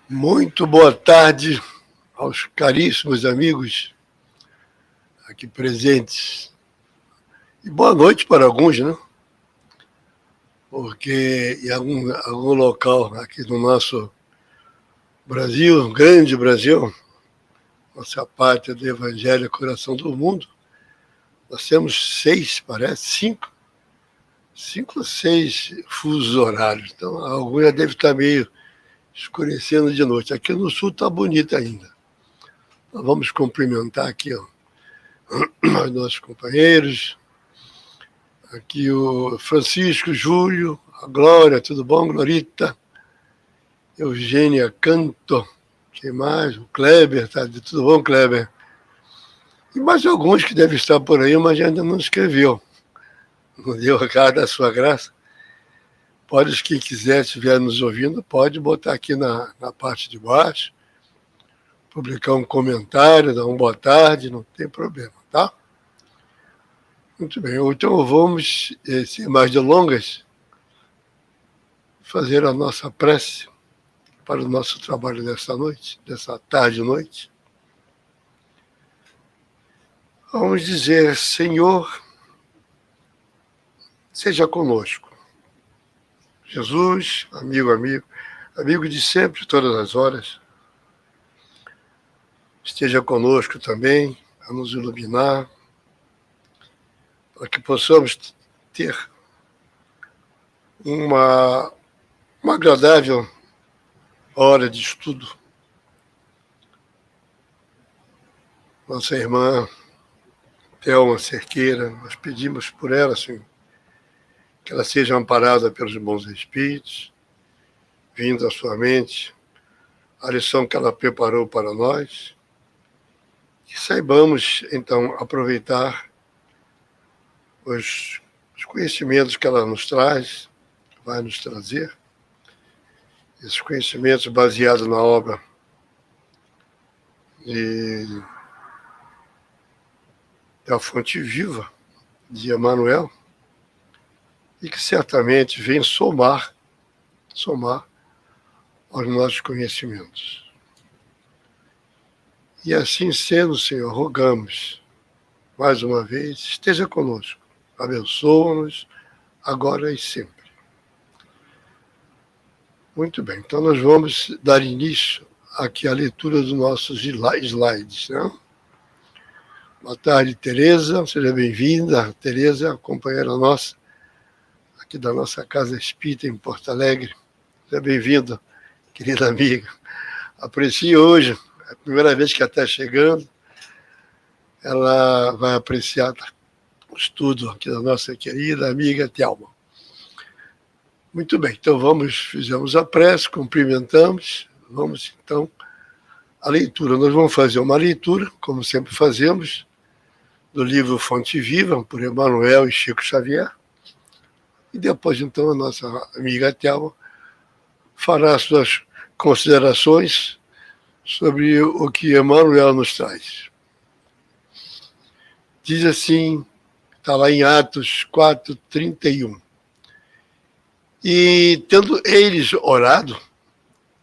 Muito boa tarde aos caríssimos amigos aqui presentes. E boa noite para alguns, né? Porque em algum local aqui do nosso Brasil, grande Brasil, nossa pátria do Evangelho, coração do mundo, nós temos 6, parece, 5 ou 6 fusos horários. Então, alguns já devem estar meio escurecendo de noite. Aqui no sul está bonito ainda. Nós vamos cumprimentar aqui os nossos companheiros. Aqui o Francisco, Júlio, a Glória, tudo bom, Glorita? Eugênia Canto, quem mais? O Kleber, tá? Tudo bom, Kleber? E mais alguns que devem estar por aí, mas ainda não escreveu. Não deu a cara da sua graça. Pode, quem quiser, estiver nos ouvindo, pode botar aqui na parte de baixo, publicar um comentário, dar uma boa tarde, não tem problema, tá? Muito bem, então vamos, sem mais delongas, fazer a nossa prece para o nosso trabalho dessa noite, dessa tarde e noite. Vamos dizer: Senhor, seja conosco. Jesus, amigo de sempre, todas as horas, esteja conosco também, a nos iluminar, para que possamos ter uma agradável hora de estudo. Nossa irmã Thelma Cerqueira, nós pedimos por ela, Senhor, que ela seja amparada pelos bons espíritos, vindo à sua mente a lição que ela preparou para nós, que saibamos, então, aproveitar os conhecimentos que ela nos traz, vai nos trazer, esses conhecimentos baseados na obra da Fonte Viva, de Emmanuel, e que certamente vem somar aos nossos conhecimentos. E assim sendo, Senhor, rogamos, mais uma vez, esteja conosco, abençoa-nos, agora e sempre. Muito bem, então nós vamos dar início aqui à leitura dos nossos slides, né? Boa tarde, Tereza, seja bem-vinda. Tereza, companheira nossa, aqui da nossa Casa Espírita em Porto Alegre. Seja bem-vinda, querida amiga. Aprecie hoje, é a primeira vez que ela está chegando, ela vai apreciar o estudo aqui da nossa querida amiga Thelma. Muito bem, então fizemos a prece, cumprimentamos, vamos então à leitura. Nós vamos fazer uma leitura, como sempre fazemos, do livro Fonte Viva, por Emmanuel e Chico Xavier, e depois então a nossa amiga Thelma fará suas considerações sobre o que Emmanuel nos traz. Diz assim, está lá em Atos 4:31. E tendo eles orado,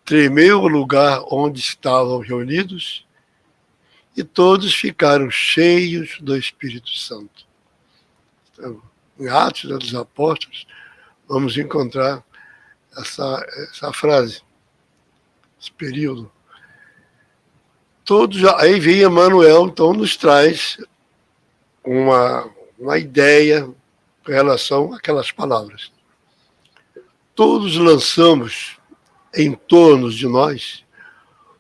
tremeu o lugar onde estavam reunidos e todos ficaram cheios do Espírito Santo. Então, em Atos dos Apóstolos, vamos encontrar essa frase, esse período. Aí vem Emmanuel, então, nos traz uma ideia com relação àquelas palavras. Todos lançamos em torno de nós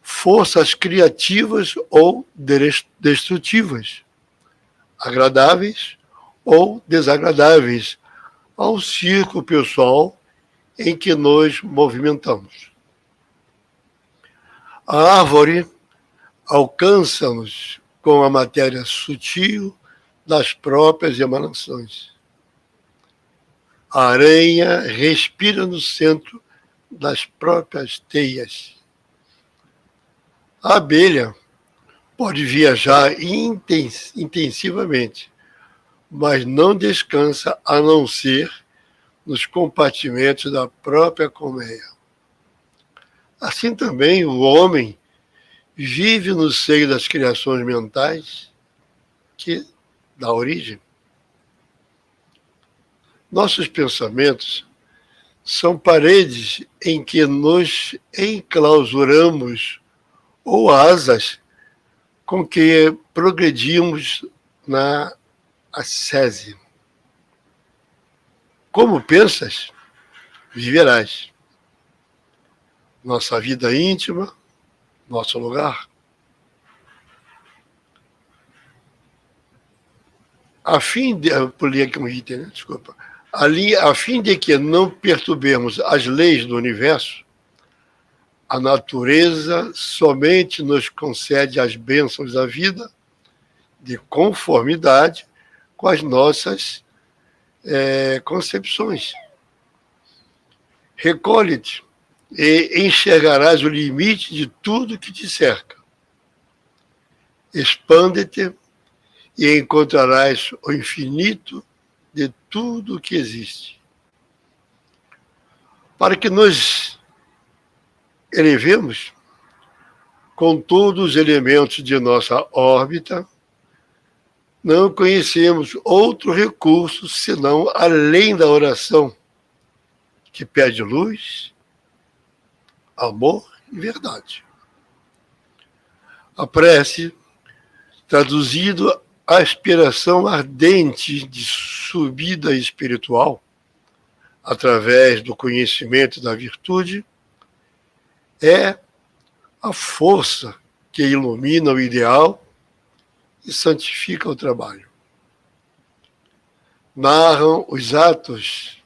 forças criativas ou destrutivas, agradáveis ou desagradáveis ao círculo pessoal em que nos movimentamos. A árvore alcança-nos com a matéria sutil das próprias emanações. A aranha respira no centro das próprias teias. A abelha pode viajar intensivamente, mas não descansa a não ser nos compartimentos da própria colmeia. Assim também o homem vive no seio das criações mentais que dá origem. Nossos pensamentos são paredes em que nos enclausuramos ou asas com que progredimos na ascese. Como pensas, viverás. Nossa vida íntima, nosso lugar. A fim de... Eu pulei aqui um item, né? Desculpa. Ali, a fim de que não perturbemos as leis do universo, a natureza somente nos concede as bênçãos da vida de conformidade com as nossas concepções. Recolhe-te e enxergarás o limite de tudo que te cerca. Expande-te e encontrarás o infinito de tudo que existe. Para que nos elevemos com todos os elementos de nossa órbita, não conhecemos outro recurso senão além da oração, que pede luz, amor e verdade. A prece, traduzido a aspiração ardente de subida espiritual, através do conhecimento da virtude, é a força que ilumina o ideal e santifica o trabalho. Narram os atos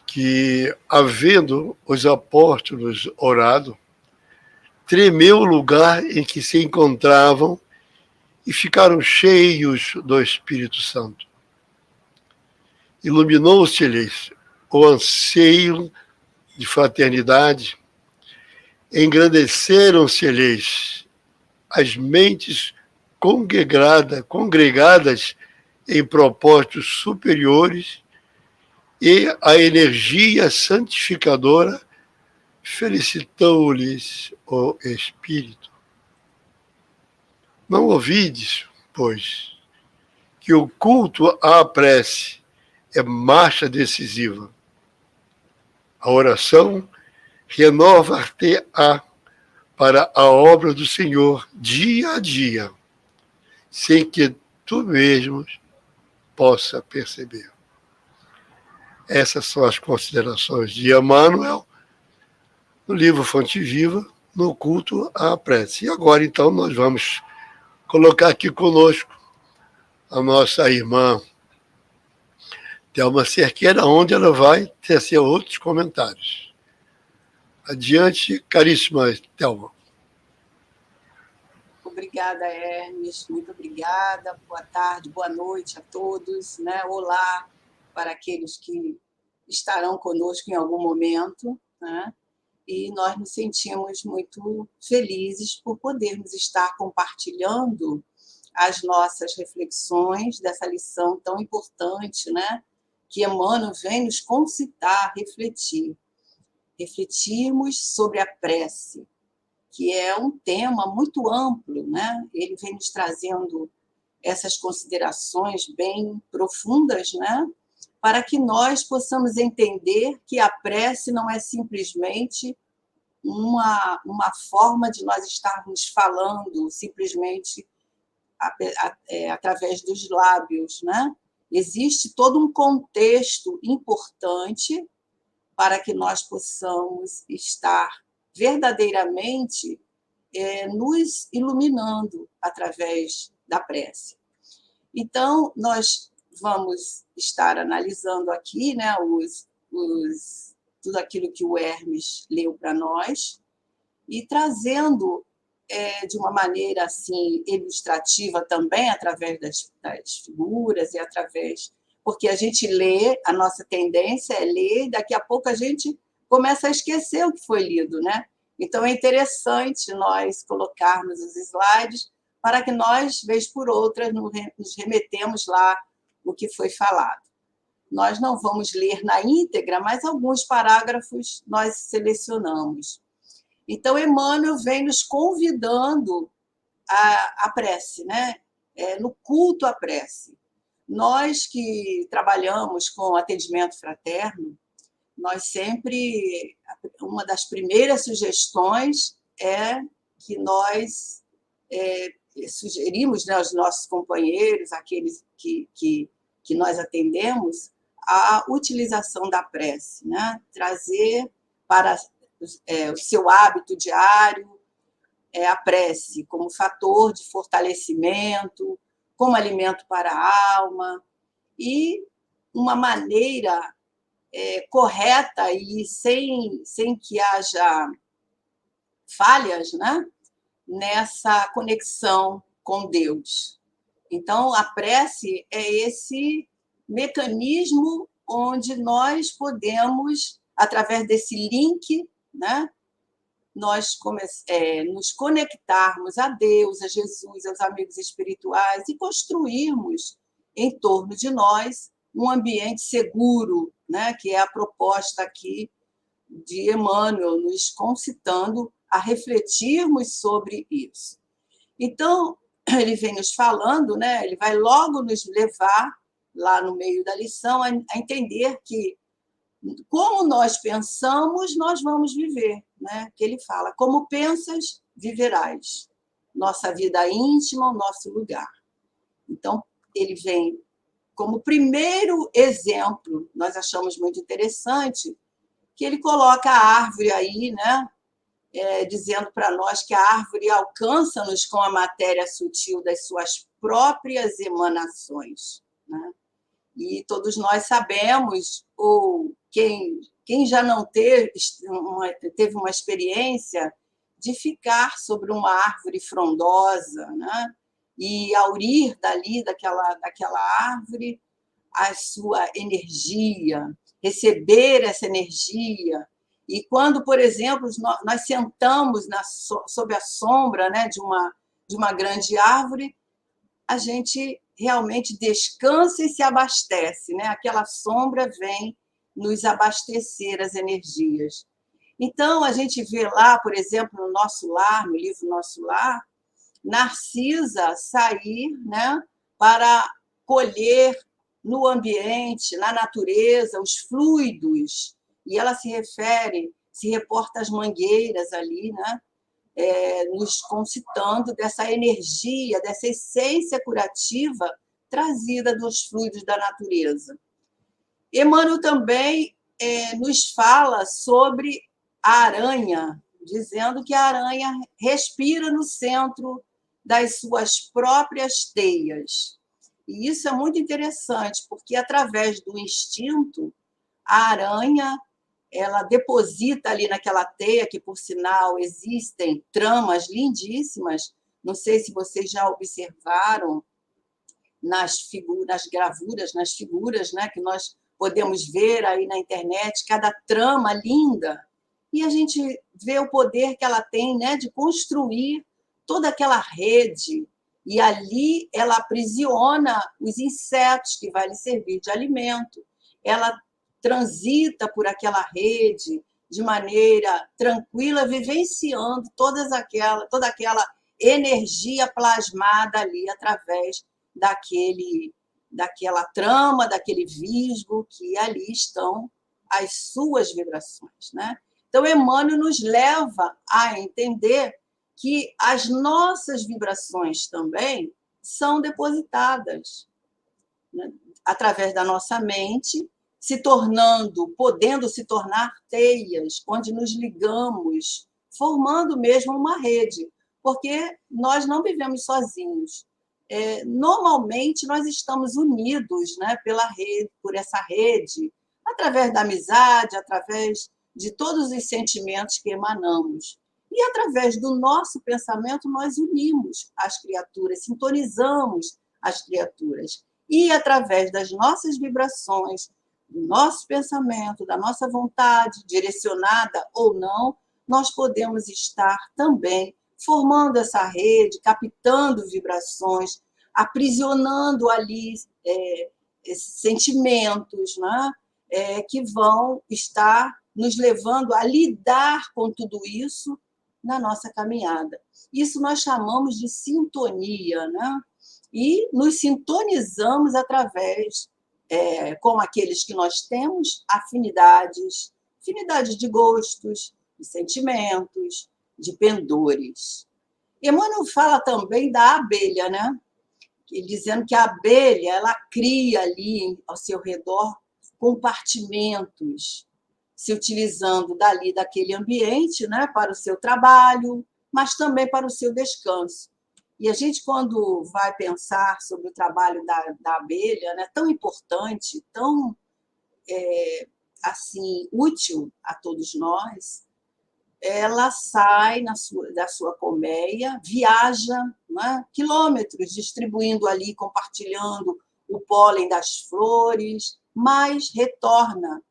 que, havendo os apóstolos orado, tremeu o lugar em que se encontravam e ficaram cheios do Espírito Santo. Iluminou-se-lhes o anseio de fraternidade, engrandeceram-se-lhes as mentes congregadas em propósitos superiores e a energia santificadora felicitou-lhes o Espírito. Não ouvides, pois, que o culto à prece é marcha decisiva. A oração renova-te-á para a obra do Senhor dia a dia, sem que tu mesmo possa perceber. Essas são as considerações de Emmanuel no livro Fonte Viva, no culto à prece. E agora, então, nós vamos colocar aqui conosco a nossa irmã Thelma Cerqueira, onde ela vai tecer outros comentários. Adiante, caríssima Thelma. Obrigada, Hermes, muito obrigada. Boa tarde, boa noite a todos, né? Olá para aqueles que estarão conosco em algum momento, né? E nós nos sentimos muito felizes por podermos estar compartilhando as nossas reflexões dessa lição tão importante, né? Que Emmanuel vem nos concitar, refletir. Refletirmos sobre a prece, que é um tema muito amplo, né? Ele vem nos trazendo essas considerações bem profundas, né? Para que nós possamos entender que a prece não é simplesmente uma forma de nós estarmos falando simplesmente através dos lábios, né? Existe todo um contexto importante para que nós possamos estar verdadeiramente nos iluminando através da prece. Então, nós vamos estar analisando aqui, né, tudo aquilo que o Hermes leu para nós e trazendo de uma maneira assim ilustrativa também, através das figuras e porque a gente lê, a nossa tendência é ler, e daqui a pouco a gente começa a esquecer o que foi lido, né? Então, é interessante nós colocarmos os slides para que nós, vez por outra, nos remetemos lá o que foi falado. Nós não vamos ler na íntegra, mas alguns parágrafos nós selecionamos. Então, Emmanuel vem nos convidando à prece, né? No culto à prece. Nós que trabalhamos com atendimento fraterno, nós sempre, uma das primeiras sugestões é que nós sugerimos, né, aos nossos companheiros, aqueles que nós atendemos, a utilização da prece, né? Trazer para o seu hábito diário a prece como fator de fortalecimento, como alimento para a alma, e uma maneira correta e sem que haja falhas, né? Nessa conexão com Deus. Então, a prece é esse mecanismo onde nós podemos, através desse link, né, nós nos conectarmos a Deus, a Jesus, aos amigos espirituais e construirmos em torno de nós um ambiente seguro, né, que é a proposta aqui de Emmanuel, nos concitando a refletirmos sobre isso. Então, ele vem nos falando, né, ele vai logo nos levar, lá no meio da lição, a entender que, como nós pensamos, nós vamos viver, né? Que ele fala, como pensas, viverás. Nossa vida íntima, o nosso lugar. Então, ele vem como primeiro exemplo, nós achamos muito interessante, que ele coloca a árvore aí, né? Dizendo para nós que a árvore alcança-nos com a matéria sutil das suas próprias emanações, né? E todos nós sabemos, ou quem já não teve uma experiência de ficar sobre uma árvore frondosa, né? E aurir dali, daquela árvore, a sua energia, receber essa energia. E quando, por exemplo, nós sentamos sob a sombra, né, de uma grande árvore, a gente realmente descansa e se abastece, né? Aquela sombra vem nos abastecer as energias. Então, a gente vê lá, por exemplo, no Nosso Lar, no livro Nosso Lar, Narcisa sair, né, para colher no ambiente, na natureza, os fluidos, e ela se reporta às mangueiras ali, né? Nos concitando dessa energia, dessa essência curativa trazida dos fluidos da natureza. Emmanuel também nos fala sobre a aranha, dizendo que a aranha respira no centro das suas próprias teias. E isso é muito interessante, porque através do instinto, a aranha ela deposita ali naquela teia, que, por sinal, existem tramas lindíssimas. Não sei se vocês já observaram nas gravuras, nas figuras, né, que nós podemos ver aí na internet, cada trama linda. E a gente vê o poder que ela tem, né, de construir toda aquela rede. E ali ela aprisiona os insetos que vai lhe servir de alimento. Ela transita por aquela rede de maneira tranquila, vivenciando toda aquela energia plasmada ali através daquela trama, daquele visgo, que ali estão as suas vibrações, né? Então, Emmanuel nos leva a entender que as nossas vibrações também são depositadas, né, através da nossa mente, podendo se tornar teias, onde nos ligamos, formando mesmo uma rede, porque nós não vivemos sozinhos. Normalmente, nós estamos unidos, né, por essa rede, através da amizade, através de todos os sentimentos que emanamos. E, através do nosso pensamento, nós unimos as criaturas, sintonizamos as criaturas. E, através das nossas vibrações, do nosso pensamento, da nossa vontade, direcionada ou não, nós podemos estar também formando essa rede, captando vibrações, aprisionando ali esses sentimentos, né? Que vão estar nos levando a lidar com tudo isso na nossa caminhada. Isso nós chamamos de sintonia, né? E nos sintonizamos através, com aqueles que nós temos afinidades de gostos, de sentimentos, de pendores. Emmanuel fala também da abelha, né? Dizendo que a abelha ela cria ali ao seu redor compartimentos, se utilizando dali daquele ambiente, né, para o seu trabalho, mas também para o seu descanso. E a gente, quando vai pensar sobre o trabalho da abelha, né, tão importante, tão assim útil a todos nós, ela sai da sua colmeia, viaja, né, quilômetros, distribuindo ali, compartilhando o pólen das flores, mas retorna.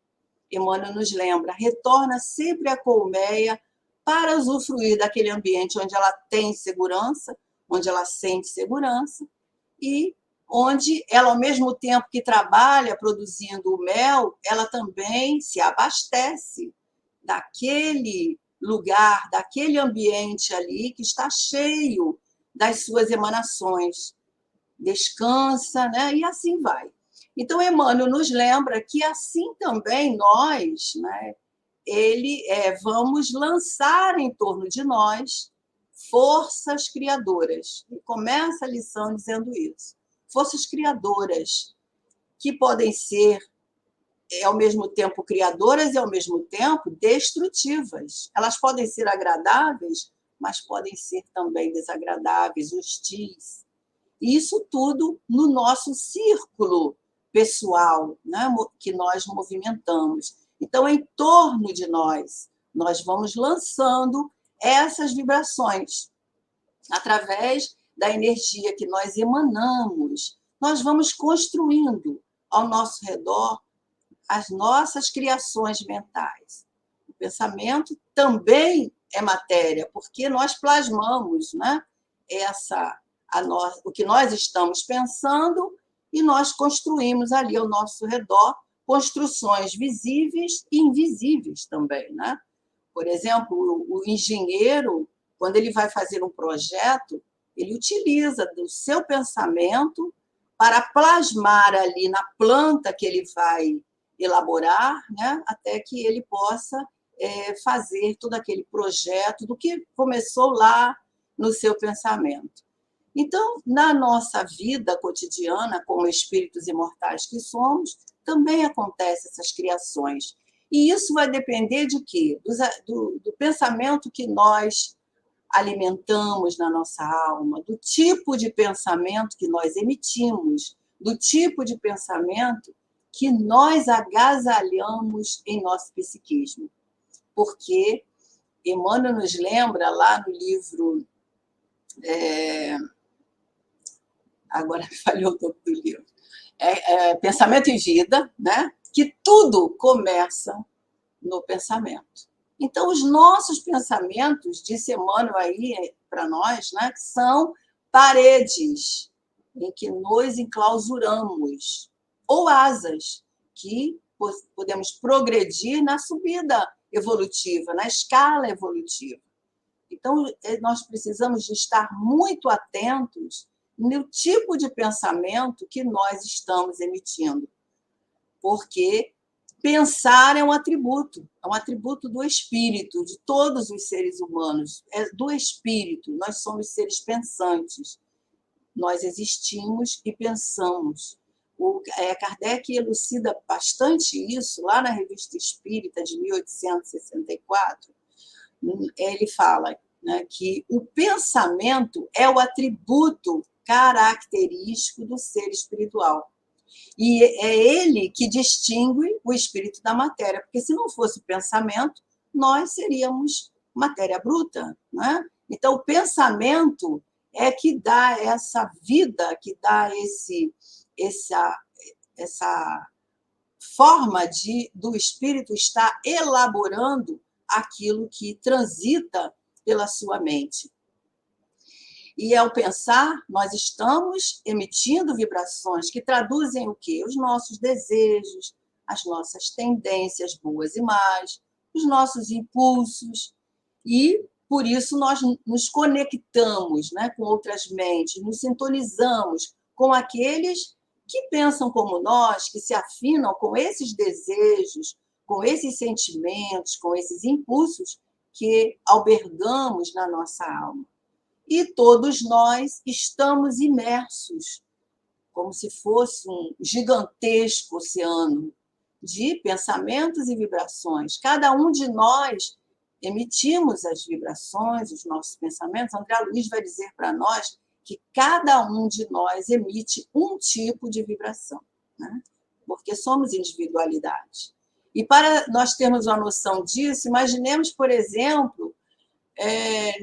Emmanuel nos lembra, retorna sempre à colmeia para usufruir daquele ambiente onde ela tem segurança, onde ela sente segurança e onde ela, ao mesmo tempo que trabalha produzindo o mel, ela também se abastece daquele lugar, daquele ambiente ali que está cheio das suas emanações. Descansa, né? E assim vai. Então, Emmanuel nos lembra que assim também nós, né, vamos lançar em torno de nós forças criadoras. E começa a lição dizendo isso. Forças criadoras que podem ser, ao mesmo tempo, criadoras e, ao mesmo tempo, destrutivas. Elas podem ser agradáveis, mas podem ser também desagradáveis, hostis. Isso tudo no nosso círculo pessoal, né, que nós movimentamos. Então, em torno de nós vamos lançando essas vibrações através da energia que nós emanamos. Nós vamos construindo ao nosso redor as nossas criações mentais. O pensamento também é matéria, porque nós plasmamos, né, o que nós estamos pensando e nós construímos ali ao nosso redor construções visíveis e invisíveis também, né? Por exemplo, o engenheiro, quando ele vai fazer um projeto, ele utiliza do seu pensamento para plasmar ali na planta que ele vai elaborar, né? Até que ele possa fazer todo aquele projeto do que começou lá no seu pensamento. Então, na nossa vida cotidiana, como espíritos imortais que somos, também acontecem essas criações. E isso vai depender de quê? Do pensamento que nós alimentamos na nossa alma, do tipo de pensamento que nós emitimos, do tipo de pensamento que nós agasalhamos em nosso psiquismo. Porque Emmanuel nos lembra lá no livro... agora me falhou o nome do livro, Pensamento e Vida, né? Que tudo começa no pensamento. Então, os nossos pensamentos, disse Emmanuel aí para nós, né, são paredes em que nos enclausuramos, ou asas que podemos progredir na subida evolutiva, na escala evolutiva. Então, nós precisamos de estar muito atentos no tipo de pensamento que nós estamos emitindo, porque pensar é um atributo do espírito, de todos os seres humanos, é do espírito, nós somos seres pensantes, nós existimos e pensamos. Kardec elucida bastante isso, lá na Revista Espírita, de 1864, ele fala, né, que o pensamento é o atributo característico do ser espiritual. E é ele que distingue o espírito da matéria, porque se não fosse o pensamento, nós seríamos matéria bruta, né? Então, o pensamento é que dá essa vida, que dá essa forma do espírito estar elaborando aquilo que transita pela sua mente. E ao pensar, nós estamos emitindo vibrações que traduzem o quê? Os nossos desejos, as nossas tendências boas e más, os nossos impulsos. E, por isso, nós nos conectamos, né, com outras mentes, nos sintonizamos com aqueles que pensam como nós, que se afinam com esses desejos, com esses sentimentos, com esses impulsos que albergamos na nossa alma. E todos nós estamos imersos, como se fosse um gigantesco oceano de pensamentos e vibrações. Cada um de nós emitimos as vibrações, os nossos pensamentos. André Luiz vai dizer para nós que cada um de nós emite um tipo de vibração, né? Porque somos individualidade. E para nós termos uma noção disso, imaginemos, por exemplo,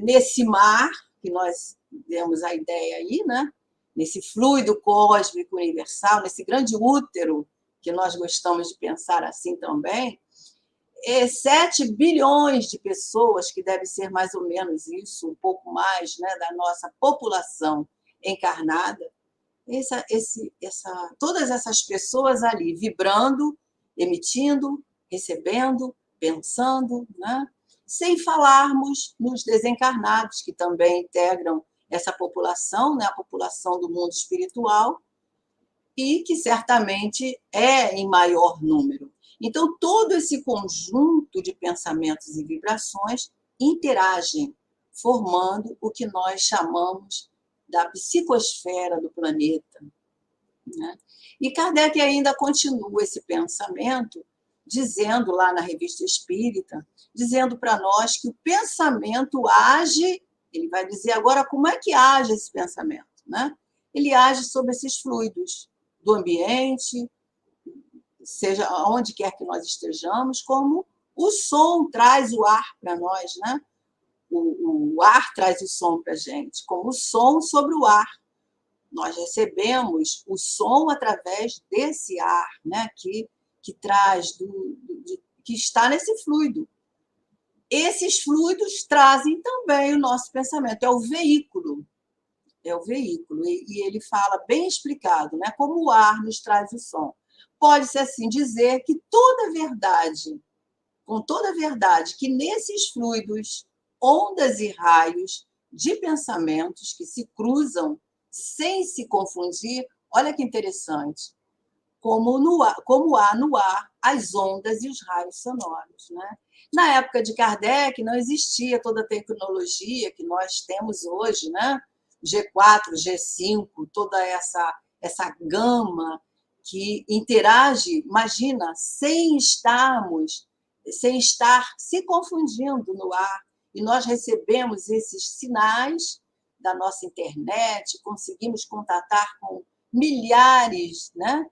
nesse mar, que nós demos a ideia aí, né? Nesse fluido cósmico universal, nesse grande útero, que nós gostamos de pensar assim também, 7 bilhões de pessoas, que deve ser mais ou menos isso, um pouco mais, né, da nossa população encarnada, todas essas pessoas ali vibrando, emitindo, recebendo, pensando, né? Sem falarmos nos desencarnados, que também integram essa população, né? A população do mundo espiritual, e que certamente é em maior número. Então, todo esse conjunto de pensamentos e vibrações interagem, formando o que nós chamamos da psicosfera do planeta, né? E Kardec ainda continua esse pensamento, dizendo lá na Revista Espírita, dizendo para nós que o pensamento age, ele vai dizer agora como é que age esse pensamento, né? Ele age sobre esses fluidos do ambiente, seja onde quer que nós estejamos, como o som traz o ar para nós, né? O ar traz o som para a gente, como o som sobre o ar. Nós recebemos o som através desse ar, né? que traz, que está nesse fluido. Esses fluidos trazem também o nosso pensamento, é o veículo. É o veículo. E ele fala bem explicado, né? Como o ar nos traz o som. Pode-se assim dizer que com toda a verdade, que nesses fluidos, ondas e raios de pensamentos que se cruzam sem se confundir, olha que interessante, como há no ar as ondas e os raios sonoros, né? Na época de Kardec não existia toda a tecnologia que nós temos hoje, né? G4, G5, toda essa gama que interage, imagina, sem estar se confundindo no ar. E nós recebemos esses sinais da nossa internet, conseguimos contatar com milhares, né,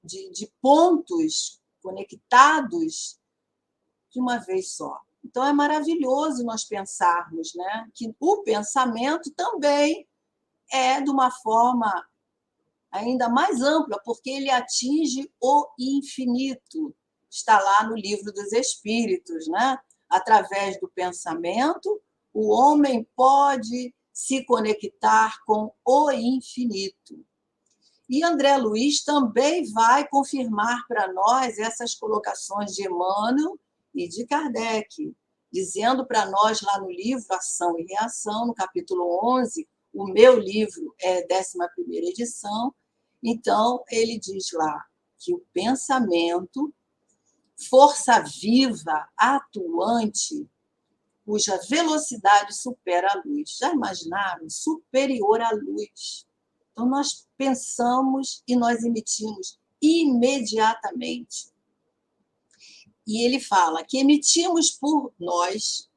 de pontos conectados de uma vez só. Então, é maravilhoso nós pensarmos, né, que o pensamento também é de uma forma ainda mais ampla, porque ele atinge o infinito. Está lá no Livro dos Espíritos, né? Através do pensamento, o homem pode se conectar com o infinito. E André Luiz também vai confirmar para nós essas colocações de Emmanuel e de Kardec, dizendo para nós lá no livro Ação e Reação, no capítulo 11, o meu livro é 11ª edição, então ele diz lá que o pensamento, força viva, atuante, cuja velocidade supera a luz. Já imaginaram? Superior à luz. Então, nós pensamos e nós emitimos imediatamente. E ele fala que emitimos por nós,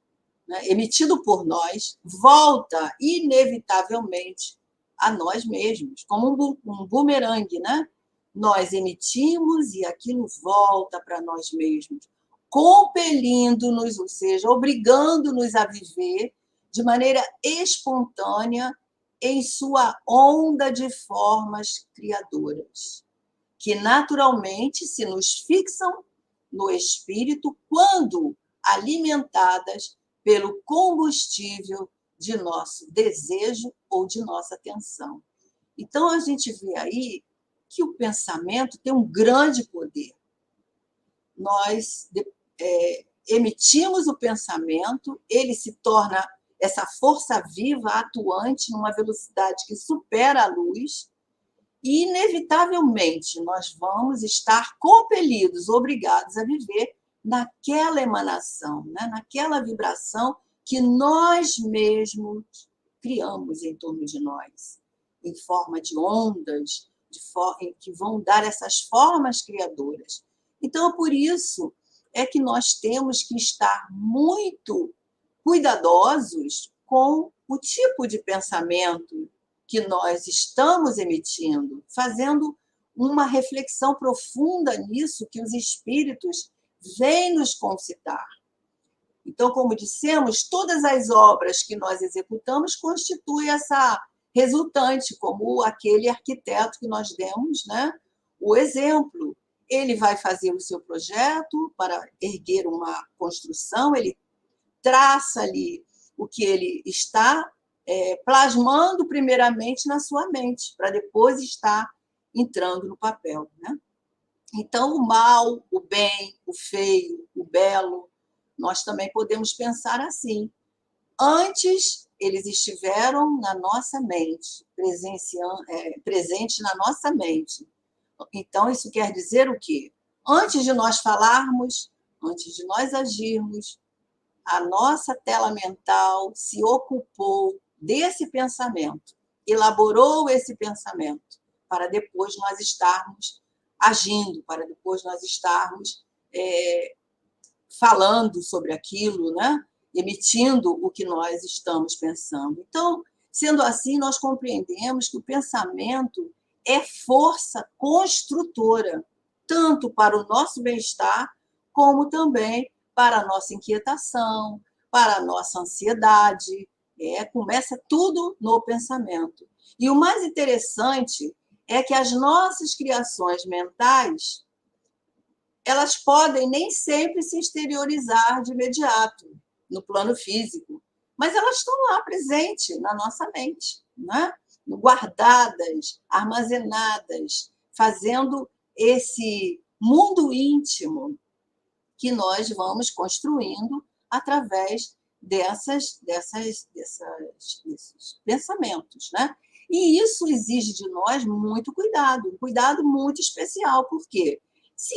né, emitido por nós, volta inevitavelmente a nós mesmos, como um bumerangue, né? Nós emitimos e aquilo volta para nós mesmos, compelindo-nos, ou seja, obrigando-nos a viver de maneira espontânea em sua onda de formas criadoras, que naturalmente se nos fixam no espírito quando alimentadas pelo combustível de nosso desejo ou de nossa atenção. Então, a gente vê aí que o pensamento tem um grande poder. Nós emitimos o pensamento, ele se torna essa força viva, atuante, numa velocidade que supera a luz, e, inevitavelmente, nós vamos estar compelidos, obrigados a viver naquela emanação, né? Naquela vibração que nós mesmos criamos em torno de nós, em forma de ondas, que vão dar essas formas criadoras. Então, por isso é que nós temos que estar muito cuidadosos com o tipo de pensamento que nós estamos emitindo, fazendo uma reflexão profunda nisso que os espíritos vêm nos concitar. Então, como dissemos, todas as obras que nós executamos constituem essa resultante, como aquele arquiteto que nós demos, né? O exemplo. Ele vai fazer o seu projeto para erguer uma construção, ele traça ali o que ele está plasmando primeiramente na sua mente, para depois estar entrando no papel, né? Então, o mal, o bem, o feio, o belo, nós também podemos pensar assim. Antes, eles estiveram na nossa mente, presente na nossa mente. Então, isso quer dizer o quê? Antes de nós falarmos, antes de nós agirmos, a nossa tela mental se ocupou desse pensamento, elaborou esse pensamento, para depois nós estarmos agindo, para depois nós estarmos falando sobre aquilo, né? Emitindo o que nós estamos pensando. Então, sendo assim, nós compreendemos que o pensamento é força construtora, tanto para o nosso bem-estar, como também para a nossa inquietação, para a nossa ansiedade. Começa tudo no pensamento. E o mais interessante é que as nossas criações mentais, elas podem nem sempre se exteriorizar de imediato no plano físico, mas elas estão lá presentes na nossa mente, né? Guardadas, armazenadas, fazendo esse mundo íntimo que nós vamos construindo através desses pensamentos, né? E isso exige de nós muito cuidado, um cuidado muito especial, porque se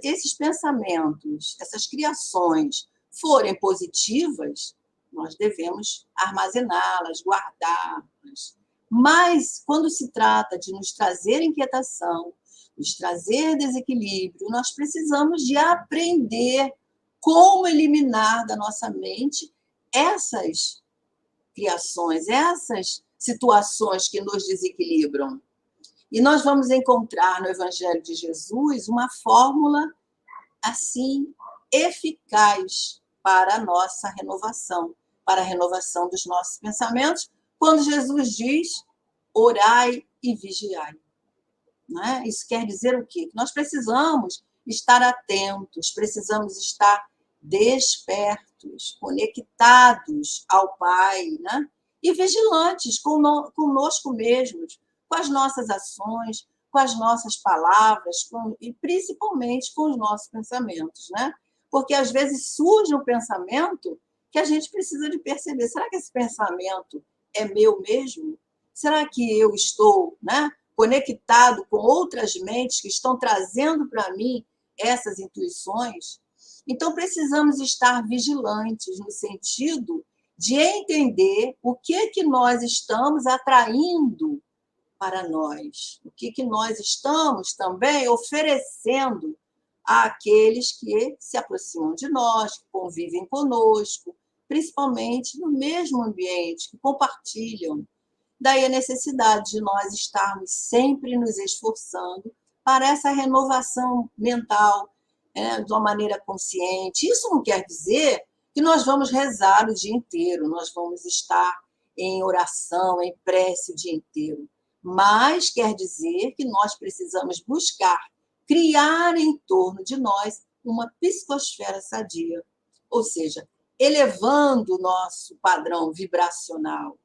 esses pensamentos, essas criações forem positivas, nós devemos armazená-las, guardá-las. Mas, quando se trata de nos trazer inquietação, nos trazer desequilíbrio, nós precisamos de aprender como eliminar da nossa mente essas criações, essas situações que nos desequilibram. E nós vamos encontrar no Evangelho de Jesus uma fórmula assim eficaz para a nossa renovação, para a renovação dos nossos pensamentos, quando Jesus diz: orai e vigiai. Né? Isso quer dizer o quê? Que nós precisamos estar atentos, precisamos estar despertos, conectados ao Pai, né? E vigilantes conosco mesmos, com as nossas ações, com as nossas palavras, e principalmente com os nossos pensamentos, né? Porque às vezes surge um pensamento que a gente precisa de perceber. Será que esse pensamento é meu mesmo? Será que eu estou, né, conectado com outras mentes que estão trazendo para mim essas intuições? Então, precisamos estar vigilantes no sentido de entender o que nós estamos atraindo para nós, o que nós estamos também oferecendo àqueles que se aproximam de nós, que convivem conosco, principalmente no mesmo ambiente, que compartilham. Daí a necessidade de nós estarmos sempre nos esforçando para essa renovação mental, de uma maneira consciente. Isso não quer dizer que nós vamos rezar o dia inteiro, nós vamos estar em oração, em prece o dia inteiro. mas quer dizer que nós precisamos buscar criar em torno de nós uma psicosfera sadia, ou seja, elevando o nosso padrão vibracional.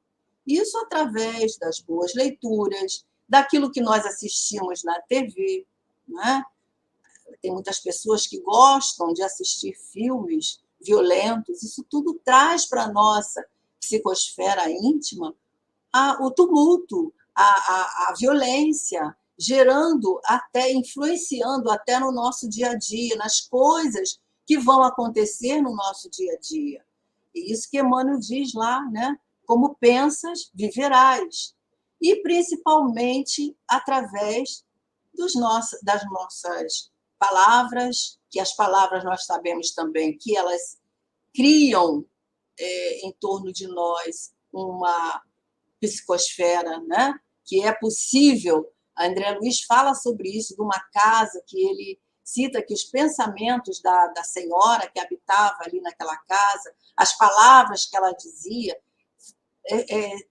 Isso através das boas leituras, daquilo que nós assistimos na TV, né? Tem muitas pessoas que gostam de assistir filmes violentos, isso tudo traz para a nossa psicosfera íntima o tumulto, a violência, gerando até, influenciando até no nosso dia a dia, nas coisas que vão acontecer no nosso dia a dia. E isso que Emmanuel diz lá, né? Como pensas, viverás. E principalmente através das nossas palavras, que as palavras nós sabemos também que elas criam em torno de nós uma psicosfera, né? Que é possível. André Luiz fala sobre isso, de uma casa que ele cita que os pensamentos da senhora que habitava ali naquela casa, as palavras que ela dizia,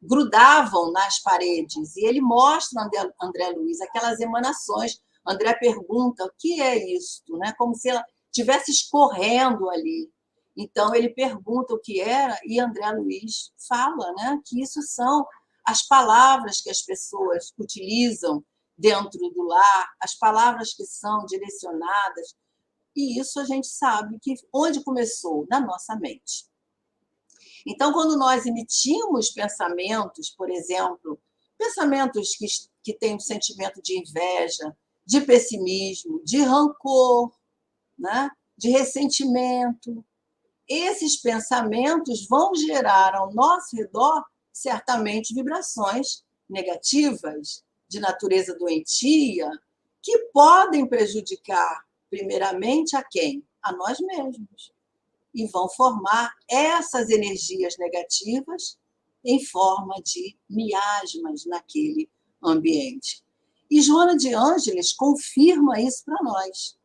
grudavam nas paredes. E ele mostra, André Luiz, aquelas emanações. André pergunta o que é isso, né? Como se ela estivesse escorrendo ali. Então, ele pergunta o que era e André Luiz fala, né, que isso são as palavras que as pessoas utilizam dentro do lar, as palavras que são direcionadas. E isso a gente sabe que onde começou? Na nossa mente. Então, quando nós emitimos pensamentos, por exemplo, pensamentos que têm um sentimento de inveja, de pessimismo, de rancor, né, de ressentimento, esses pensamentos vão gerar ao nosso redor, certamente, vibrações negativas, de natureza doentia, que podem prejudicar, primeiramente, a quem? A nós mesmos. E vão formar essas energias negativas em forma de miasmas naquele ambiente. E Joana de Ângeles confirma isso para nós.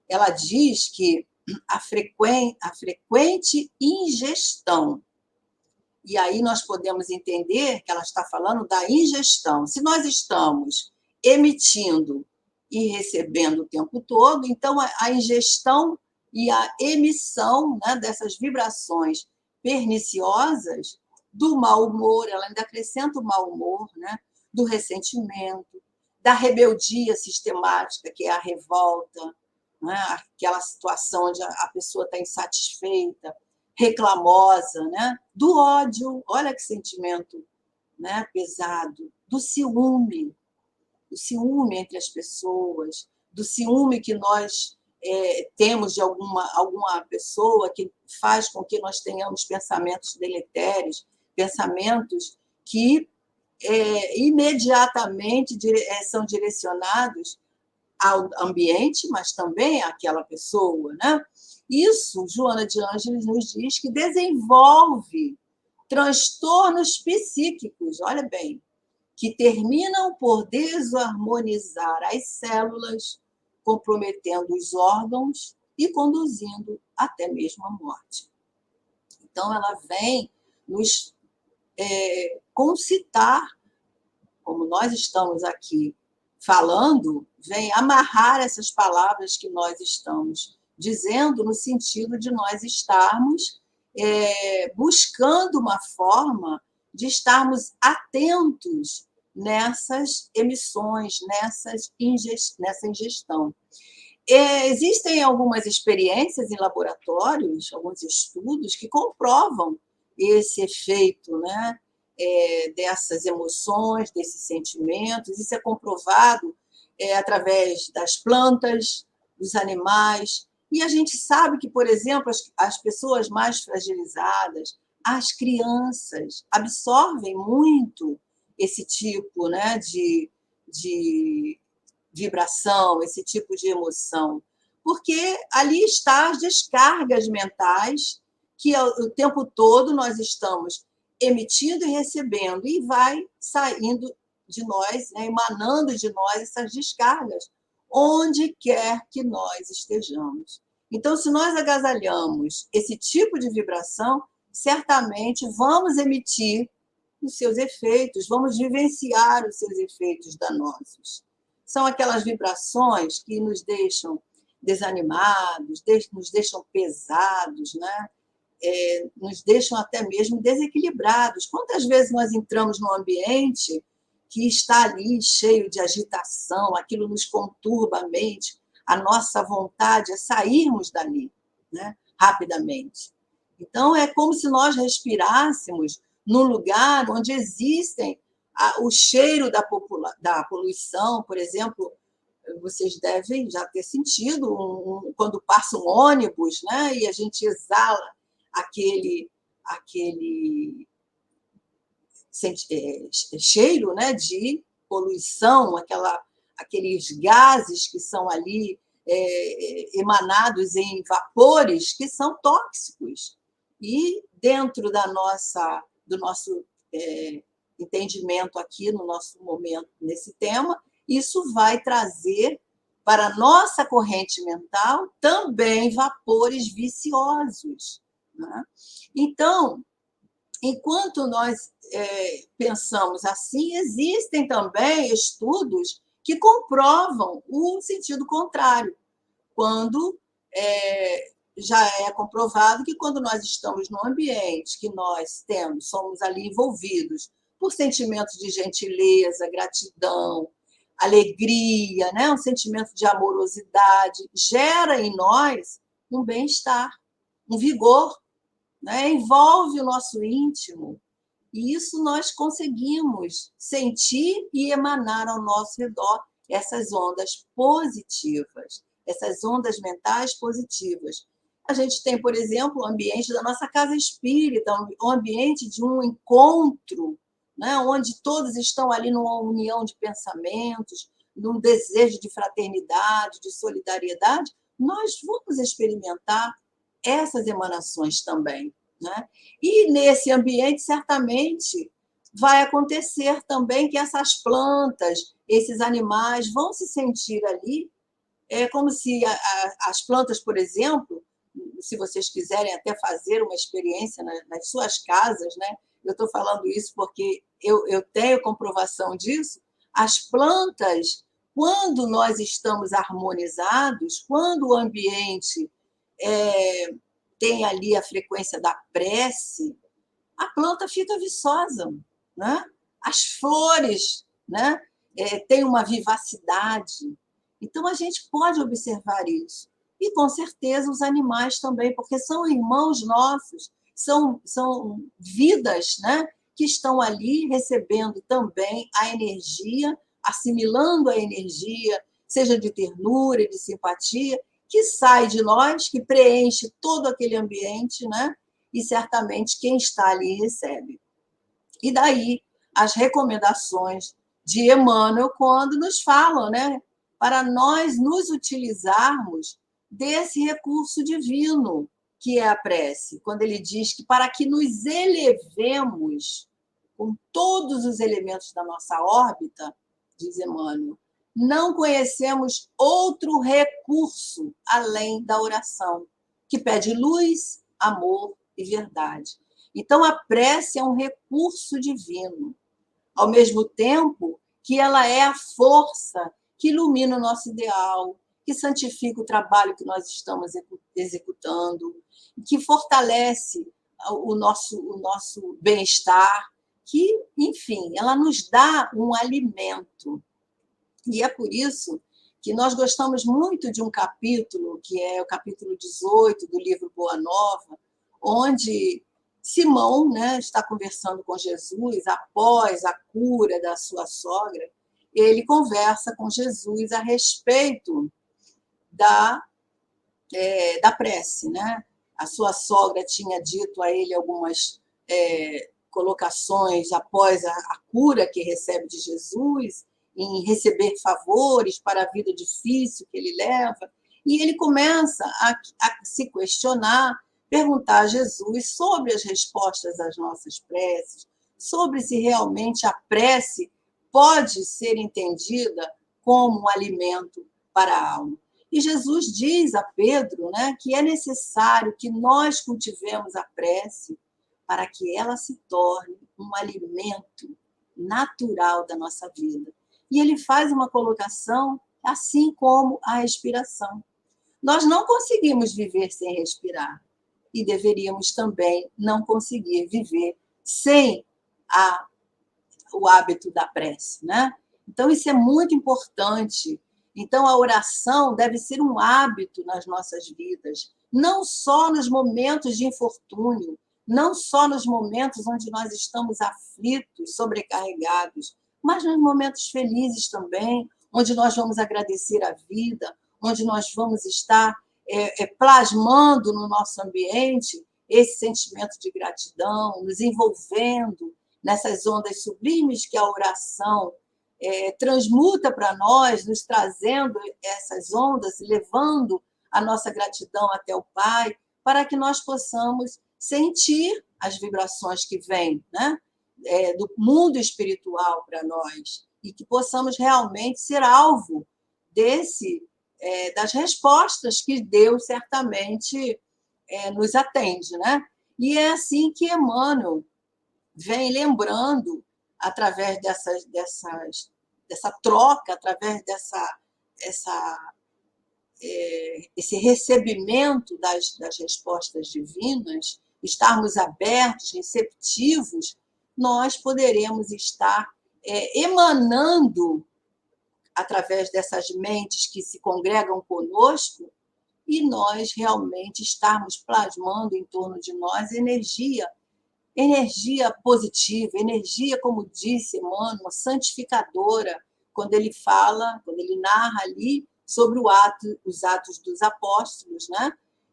Ela diz que a frequente ingestão. E aí nós podemos entender que ela está falando da ingestão. Se nós estamos emitindo e recebendo o tempo todo, então a ingestão e a emissão, né, dessas vibrações perniciosas do mau humor, ela ainda acrescenta o mau humor, né, do ressentimento, da rebeldia sistemática, que é a revolta, né? Aquela situação onde a pessoa está insatisfeita, reclamosa, né? Do ódio, olha que sentimento, né? Pesado, do ciúme entre as pessoas, do ciúme que nós temos de alguma pessoa que faz com que nós tenhamos pensamentos deletérios, pensamentos que imediatamente são direcionados ao ambiente, mas também àquela pessoa, né? Isso, Joana de Ângeles nos diz que desenvolve transtornos psíquicos, olha bem, que terminam por desarmonizar as células, comprometendo os órgãos e conduzindo até mesmo à morte. Então, ela vem nos concitar, como nós estamos aqui falando, vem amarrar essas palavras que nós estamos dizendo no sentido de nós estarmos buscando uma forma de estarmos atentos nessas emissões, nessa ingestão. Existem algumas experiências em laboratórios, alguns estudos que comprovam esse efeito, né, dessas emoções, desses sentimentos. Isso é comprovado através das plantas, dos animais. E a gente sabe que, por exemplo, as pessoas mais fragilizadas, as crianças, absorvem muito esse tipo, né, de vibração, esse tipo de emoção, porque ali estão as descargas mentais que o tempo todo nós estamos emitindo e recebendo, e vai saindo de nós, né, emanando de nós essas descargas, onde quer que nós estejamos. Então, se nós agasalhamos esse tipo de vibração, certamente vamos emitir os seus efeitos, vamos vivenciar os seus efeitos danosos. São aquelas vibrações que nos deixam desanimados, nos deixam pesados, né? Nos deixam até mesmo desequilibrados. Quantas vezes nós entramos num ambiente que está ali cheio de agitação, aquilo nos conturba a mente, a nossa vontade é sairmos dali, né? Rapidamente. Então, é como se nós respirássemos num lugar onde existem o cheiro da poluição, por exemplo. Vocês devem já ter sentido quando passa um ônibus, né, e a gente exala aquele cheiro, né, de poluição, aqueles gases que são ali emanados em vapores que são tóxicos. E dentro do nosso entendimento aqui, no nosso momento, nesse tema, isso vai trazer para a nossa corrente mental também vapores viciosos, né? Então, enquanto nós pensamos assim, existem também estudos que comprovam o sentido contrário, quando já é comprovado que quando nós estamos num ambiente que nós somos ali envolvidos por sentimentos de gentileza, gratidão, alegria, né? Um sentimento de amorosidade, gera em nós um bem-estar, um vigor, né? Envolve o nosso íntimo, e isso nós conseguimos sentir e emanar ao nosso redor essas ondas positivas, essas ondas mentais positivas. A gente tem, por exemplo, o ambiente da nossa casa espírita, um ambiente de um encontro, né, onde todos estão ali numa união de pensamentos, num desejo de fraternidade, de solidariedade. Nós vamos experimentar essas emanações também, né? E nesse ambiente, certamente, vai acontecer também que essas plantas, esses animais vão se sentir ali, como se as plantas, por exemplo, se vocês quiserem até fazer uma experiência nas suas casas, né? Eu estou falando isso porque eu tenho comprovação disso. As plantas, quando nós estamos harmonizados, quando o ambiente tem ali a frequência da prece, a planta fica viçosa, né? As flores, né, têm uma vivacidade. Então, a gente pode observar isso. E, com certeza, os animais também, porque são irmãos nossos, são vidas, né, que estão ali recebendo também a energia, assimilando a energia, seja de ternura, de simpatia, que sai de nós, que preenche todo aquele ambiente, né? E certamente quem está ali recebe. E daí as recomendações de Emmanuel quando nos falam, né, para nós nos utilizarmos desse recurso divino que é a prece, quando ele diz que para que nos elevemos com todos os elementos da nossa órbita, diz Emmanuel, não conhecemos outro recurso além da oração, que pede luz, amor e verdade. Então, a prece é um recurso divino, ao mesmo tempo que ela é a força que ilumina o nosso ideal, que santifica o trabalho que nós estamos executando, que fortalece o nosso bem-estar, que, enfim, ela nos dá um alimento. E é por isso que nós gostamos muito de um capítulo, que é o capítulo 18 do livro Boa Nova, onde Simão, né, está conversando com Jesus após a cura da sua sogra. Ele conversa com Jesus a respeito da prece, né? A sua sogra tinha dito a ele algumas colocações após a cura que recebe de Jesus, em receber favores para a vida difícil que ele leva, e ele começa a se questionar, perguntar a Jesus sobre as respostas às nossas preces, sobre se realmente a prece pode ser entendida como um alimento para a alma. E Jesus diz a Pedro, né, que é necessário que nós cultivemos a prece para que ela se torne um alimento natural da nossa vida. E ele faz uma colocação assim como a respiração. Nós não conseguimos viver sem respirar e deveríamos também não conseguir viver sem o hábito da prece, né? Então, isso é muito importante. Então, a oração deve ser um hábito nas nossas vidas, não só nos momentos de infortúnio, não só nos momentos onde nós estamos aflitos, sobrecarregados, mas nos momentos felizes também, onde nós vamos agradecer a vida, onde nós vamos estar plasmando no nosso ambiente esse sentimento de gratidão, nos envolvendo nessas ondas sublimes que a oração transmuta para nós, nos trazendo essas ondas, levando a nossa gratidão até o Pai, para que nós possamos sentir as vibrações que vêm, né, do mundo espiritual para nós, e que possamos realmente ser alvo das respostas que Deus certamente nos atende, né? E é assim que Emmanuel vem lembrando, através dessa troca, através esse recebimento das respostas divinas, estarmos abertos, receptivos, nós poderemos estar emanando, através dessas mentes que se congregam conosco, e nós realmente estarmos plasmando em torno de nós energia positiva, energia, como disse Emmanuel, santificadora, quando ele narra ali sobre os Atos dos Apóstolos, né?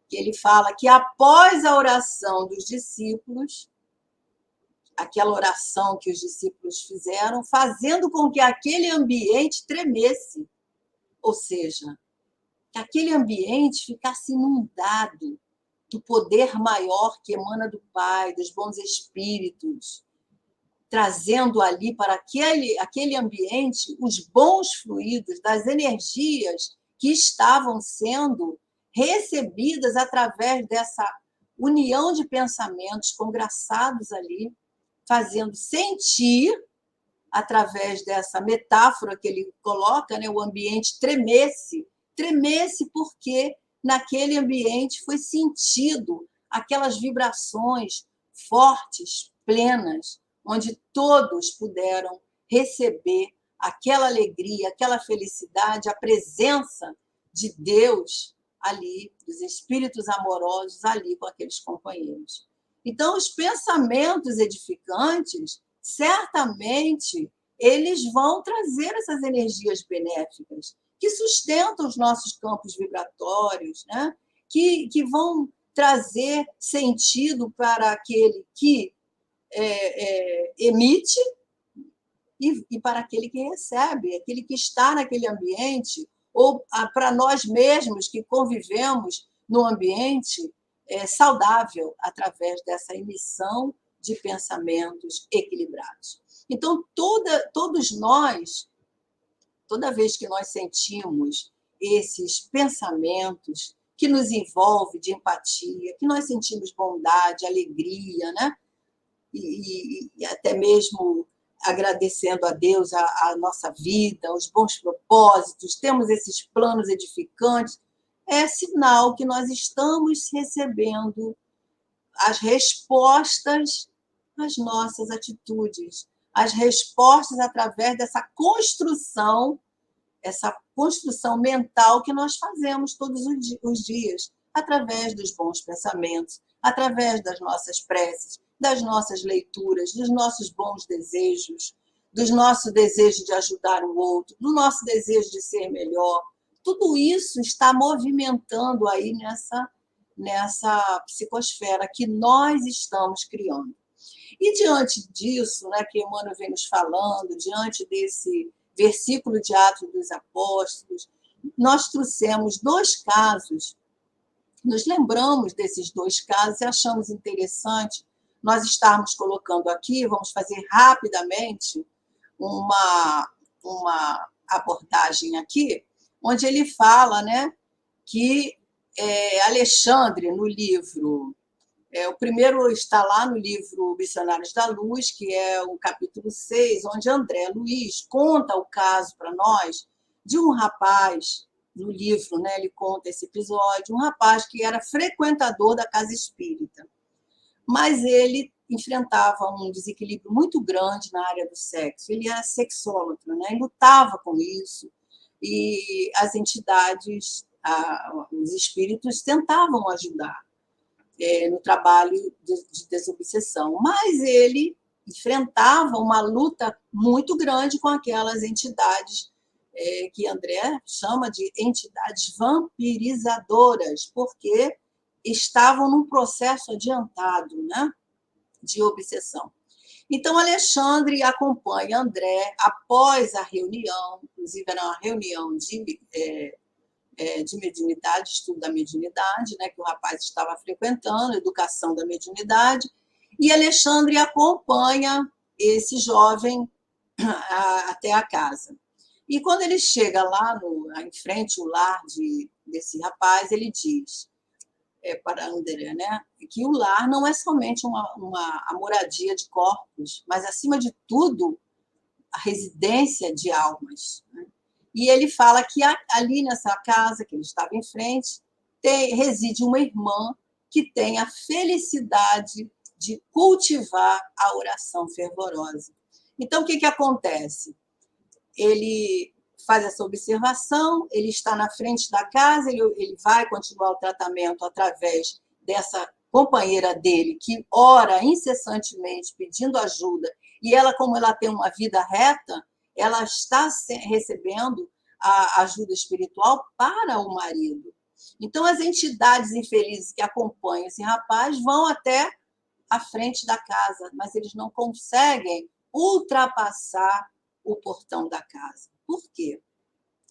Que ele fala que após a oração dos discípulos, aquela oração que os discípulos fizeram, fazendo com que aquele ambiente tremesse, ou seja, que aquele ambiente ficasse inundado do poder maior que emana do Pai, dos bons espíritos, trazendo ali para aquele ambiente os bons fluidos das energias que estavam sendo recebidas através dessa união de pensamentos congraçados ali, fazendo sentir, através dessa metáfora que ele coloca, né, o ambiente tremesse porque naquele ambiente foi sentido aquelas vibrações fortes, plenas, onde todos puderam receber aquela alegria, aquela felicidade, a presença de Deus ali, dos espíritos amorosos ali com aqueles companheiros. Então, os pensamentos edificantes, certamente, eles vão trazer essas energias benéficas, que sustentam os nossos campos vibratórios, né? que vão trazer sentido para aquele que emite e para aquele que recebe, aquele que está naquele ambiente, ou para nós mesmos que convivemos no ambiente saudável, através dessa emissão de pensamentos equilibrados. Então, todos nós, toda vez que nós sentimos esses pensamentos que nos envolvem de empatia, que nós sentimos bondade, alegria, né? E até mesmo agradecendo a Deus a nossa vida, os bons propósitos, temos esses planos edificantes, é sinal que nós estamos recebendo as respostas às nossas atitudes, as respostas através dessa construção mental que nós fazemos todos os dias, através dos bons pensamentos, através das nossas preces, das nossas leituras, dos nossos bons desejos, do nosso desejo de ajudar o outro, do nosso desejo de ser melhor. Tudo isso está movimentando aí nessa psicosfera que nós estamos criando. E diante disso, né, que Emmanuel vem nos falando, diante desse versículo de Atos dos Apóstolos, nós trouxemos 2 casos, nos lembramos desses 2 casos e achamos interessante nós estarmos colocando aqui, vamos fazer rapidamente uma abordagem aqui, onde ele fala, né, que Alexandre, no livro O primeiro está lá no livro Missionários da Luz, que é o capítulo 6, onde André Luiz conta o caso para nós de um rapaz, no livro, né, ele conta esse episódio, um rapaz que era frequentador da casa espírita, mas ele enfrentava um desequilíbrio muito grande na área do sexo. Ele era sexólogo, né, e lutava com isso, e as entidades, os espíritos tentavam ajudar no trabalho de desobsessão, mas ele enfrentava uma luta muito grande com aquelas entidades que André chama de entidades vampirizadoras, porque estavam num processo adiantado, né, de obsessão. Então, Alexandre acompanha André após a reunião, inclusive era uma reunião de mediunidade, estudo da mediunidade, né, que o rapaz estava frequentando, educação da mediunidade, e Alexandre acompanha esse jovem até a casa. E quando ele chega lá em frente ao lar desse rapaz, ele diz para André, né, que o lar não é somente a moradia de corpos, mas, acima de tudo, a residência de almas, né? E ele fala que ali nessa casa que ele estava em frente reside uma irmã que tem a felicidade de cultivar a oração fervorosa. Então, o que acontece? Ele faz essa observação, ele está na frente da casa, ele vai continuar o tratamento através dessa companheira dele, que ora incessantemente pedindo ajuda, e ela, como ela tem uma vida reta, ela está recebendo a ajuda espiritual para o marido. Então, as entidades infelizes que acompanham esse rapaz vão até a frente da casa, mas eles não conseguem ultrapassar o portão da casa. Por quê?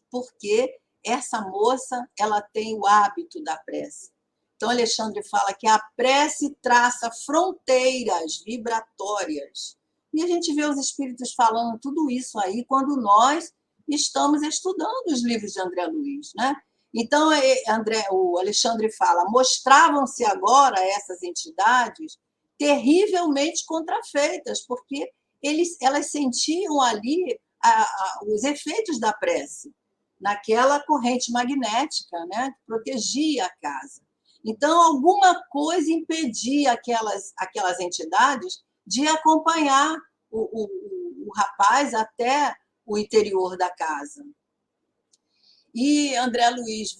Porque essa moça, ela tem o hábito da prece. Então, Alexandre fala que a prece traça fronteiras vibratórias. E a gente vê os espíritos falando tudo isso aí quando nós estamos estudando os livros de André Luiz, né? Então, o Alexandre fala, mostravam-se agora essas entidades terrivelmente contrafeitas, porque elas sentiam ali os efeitos da prece, naquela corrente magnética, né, que protegia a casa. Então, alguma coisa impedia aquelas entidades de acompanhar o rapaz até o interior da casa. E André Luiz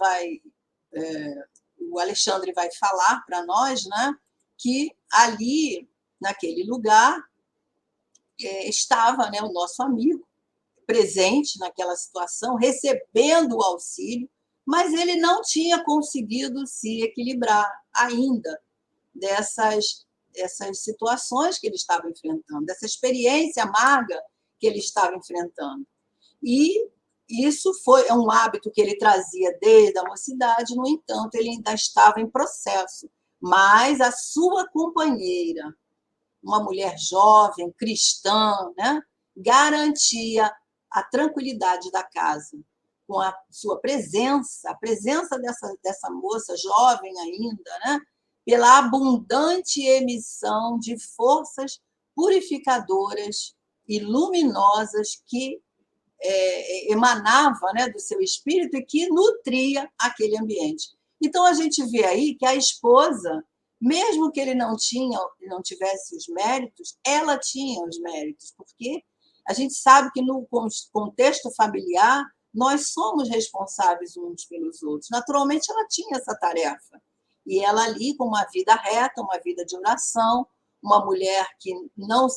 o Alexandre vai falar para nós, né, que ali, naquele lugar, estava, né, o nosso amigo, presente naquela situação, recebendo o auxílio, mas ele não tinha conseguido se equilibrar ainda dessas situações que ele estava enfrentando, dessa experiência amarga que ele estava enfrentando. E isso é um hábito que ele trazia desde a mocidade, no entanto, ele ainda estava em processo. Mas a sua companheira, uma mulher jovem, cristã, né, garantia a tranquilidade da casa, com a sua presença, a presença dessa moça jovem ainda, né, pela abundante emissão de forças purificadoras e luminosas que emanava, né, do seu espírito e que nutria aquele ambiente. Então, a gente vê aí que a esposa, mesmo que ele não tivesse os méritos, ela tinha os méritos, porque a gente sabe que no contexto familiar nós somos responsáveis uns pelos outros. Naturalmente, ela tinha essa tarefa. E ela ali, com uma vida reta, uma vida de oração, uma mulher que não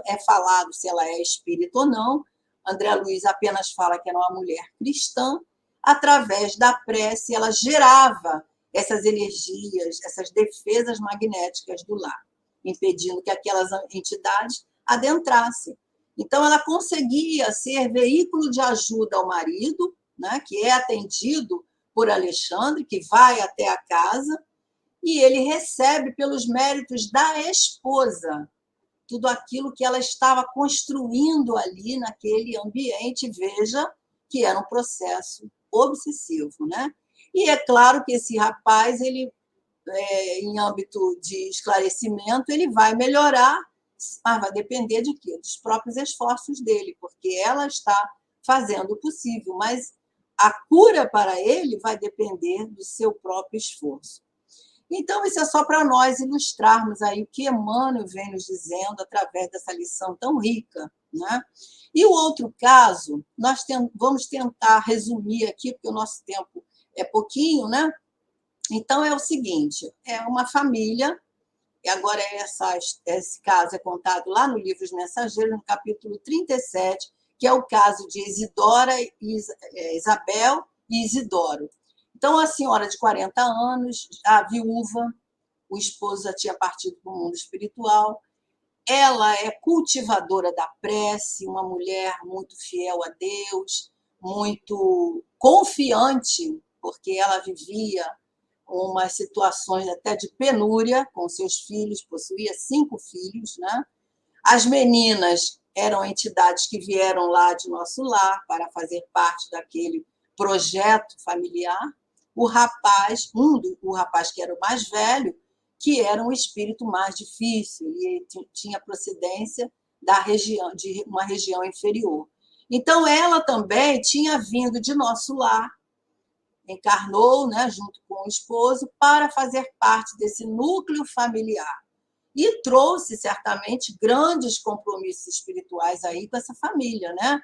é falado se ela é espírita ou não, André Luiz apenas fala que era uma mulher cristã, através da prece ela gerava essas energias, essas defesas magnéticas do lar, impedindo que aquelas entidades adentrassem. Então, ela conseguia ser veículo de ajuda ao marido, né, que é atendido por Alexandre, que vai até a casa, e ele recebe, pelos méritos da esposa, tudo aquilo que ela estava construindo ali naquele ambiente. Veja que era um processo obsessivo, né? E é claro que esse rapaz, ele em âmbito de esclarecimento, ele vai melhorar, mas vai depender de quê? Dos próprios esforços dele, porque ela está fazendo o possível, mas a cura para ele vai depender do seu próprio esforço. Então, isso é só para nós ilustrarmos aí o que Emmanuel vem nos dizendo através dessa lição tão rica, né? E o outro caso, nós vamos tentar resumir aqui, porque o nosso tempo é pouquinho, né? Então, é o seguinte, é uma família, e agora esse caso é contado lá no livro Os Mensageiros, no capítulo 37, que é o caso de Isabel e Isidoro. Então, a senhora de 40 anos, a viúva, o esposo já tinha partido para o mundo espiritual, ela é cultivadora da prece, uma mulher muito fiel a Deus, muito confiante, porque ela vivia umas situações até de penúria com seus filhos, possuía 5 filhos, né? As meninas eram entidades que vieram lá de nosso lar para fazer parte daquele projeto familiar. O rapaz, o rapaz que era o mais velho, que era um espírito mais difícil e tinha procedência de uma região inferior. Então, ela também tinha vindo de nosso lar, encarnou, né, junto com o esposo, para fazer parte desse núcleo familiar. E trouxe, certamente, grandes compromissos espirituais aí com essa família, né?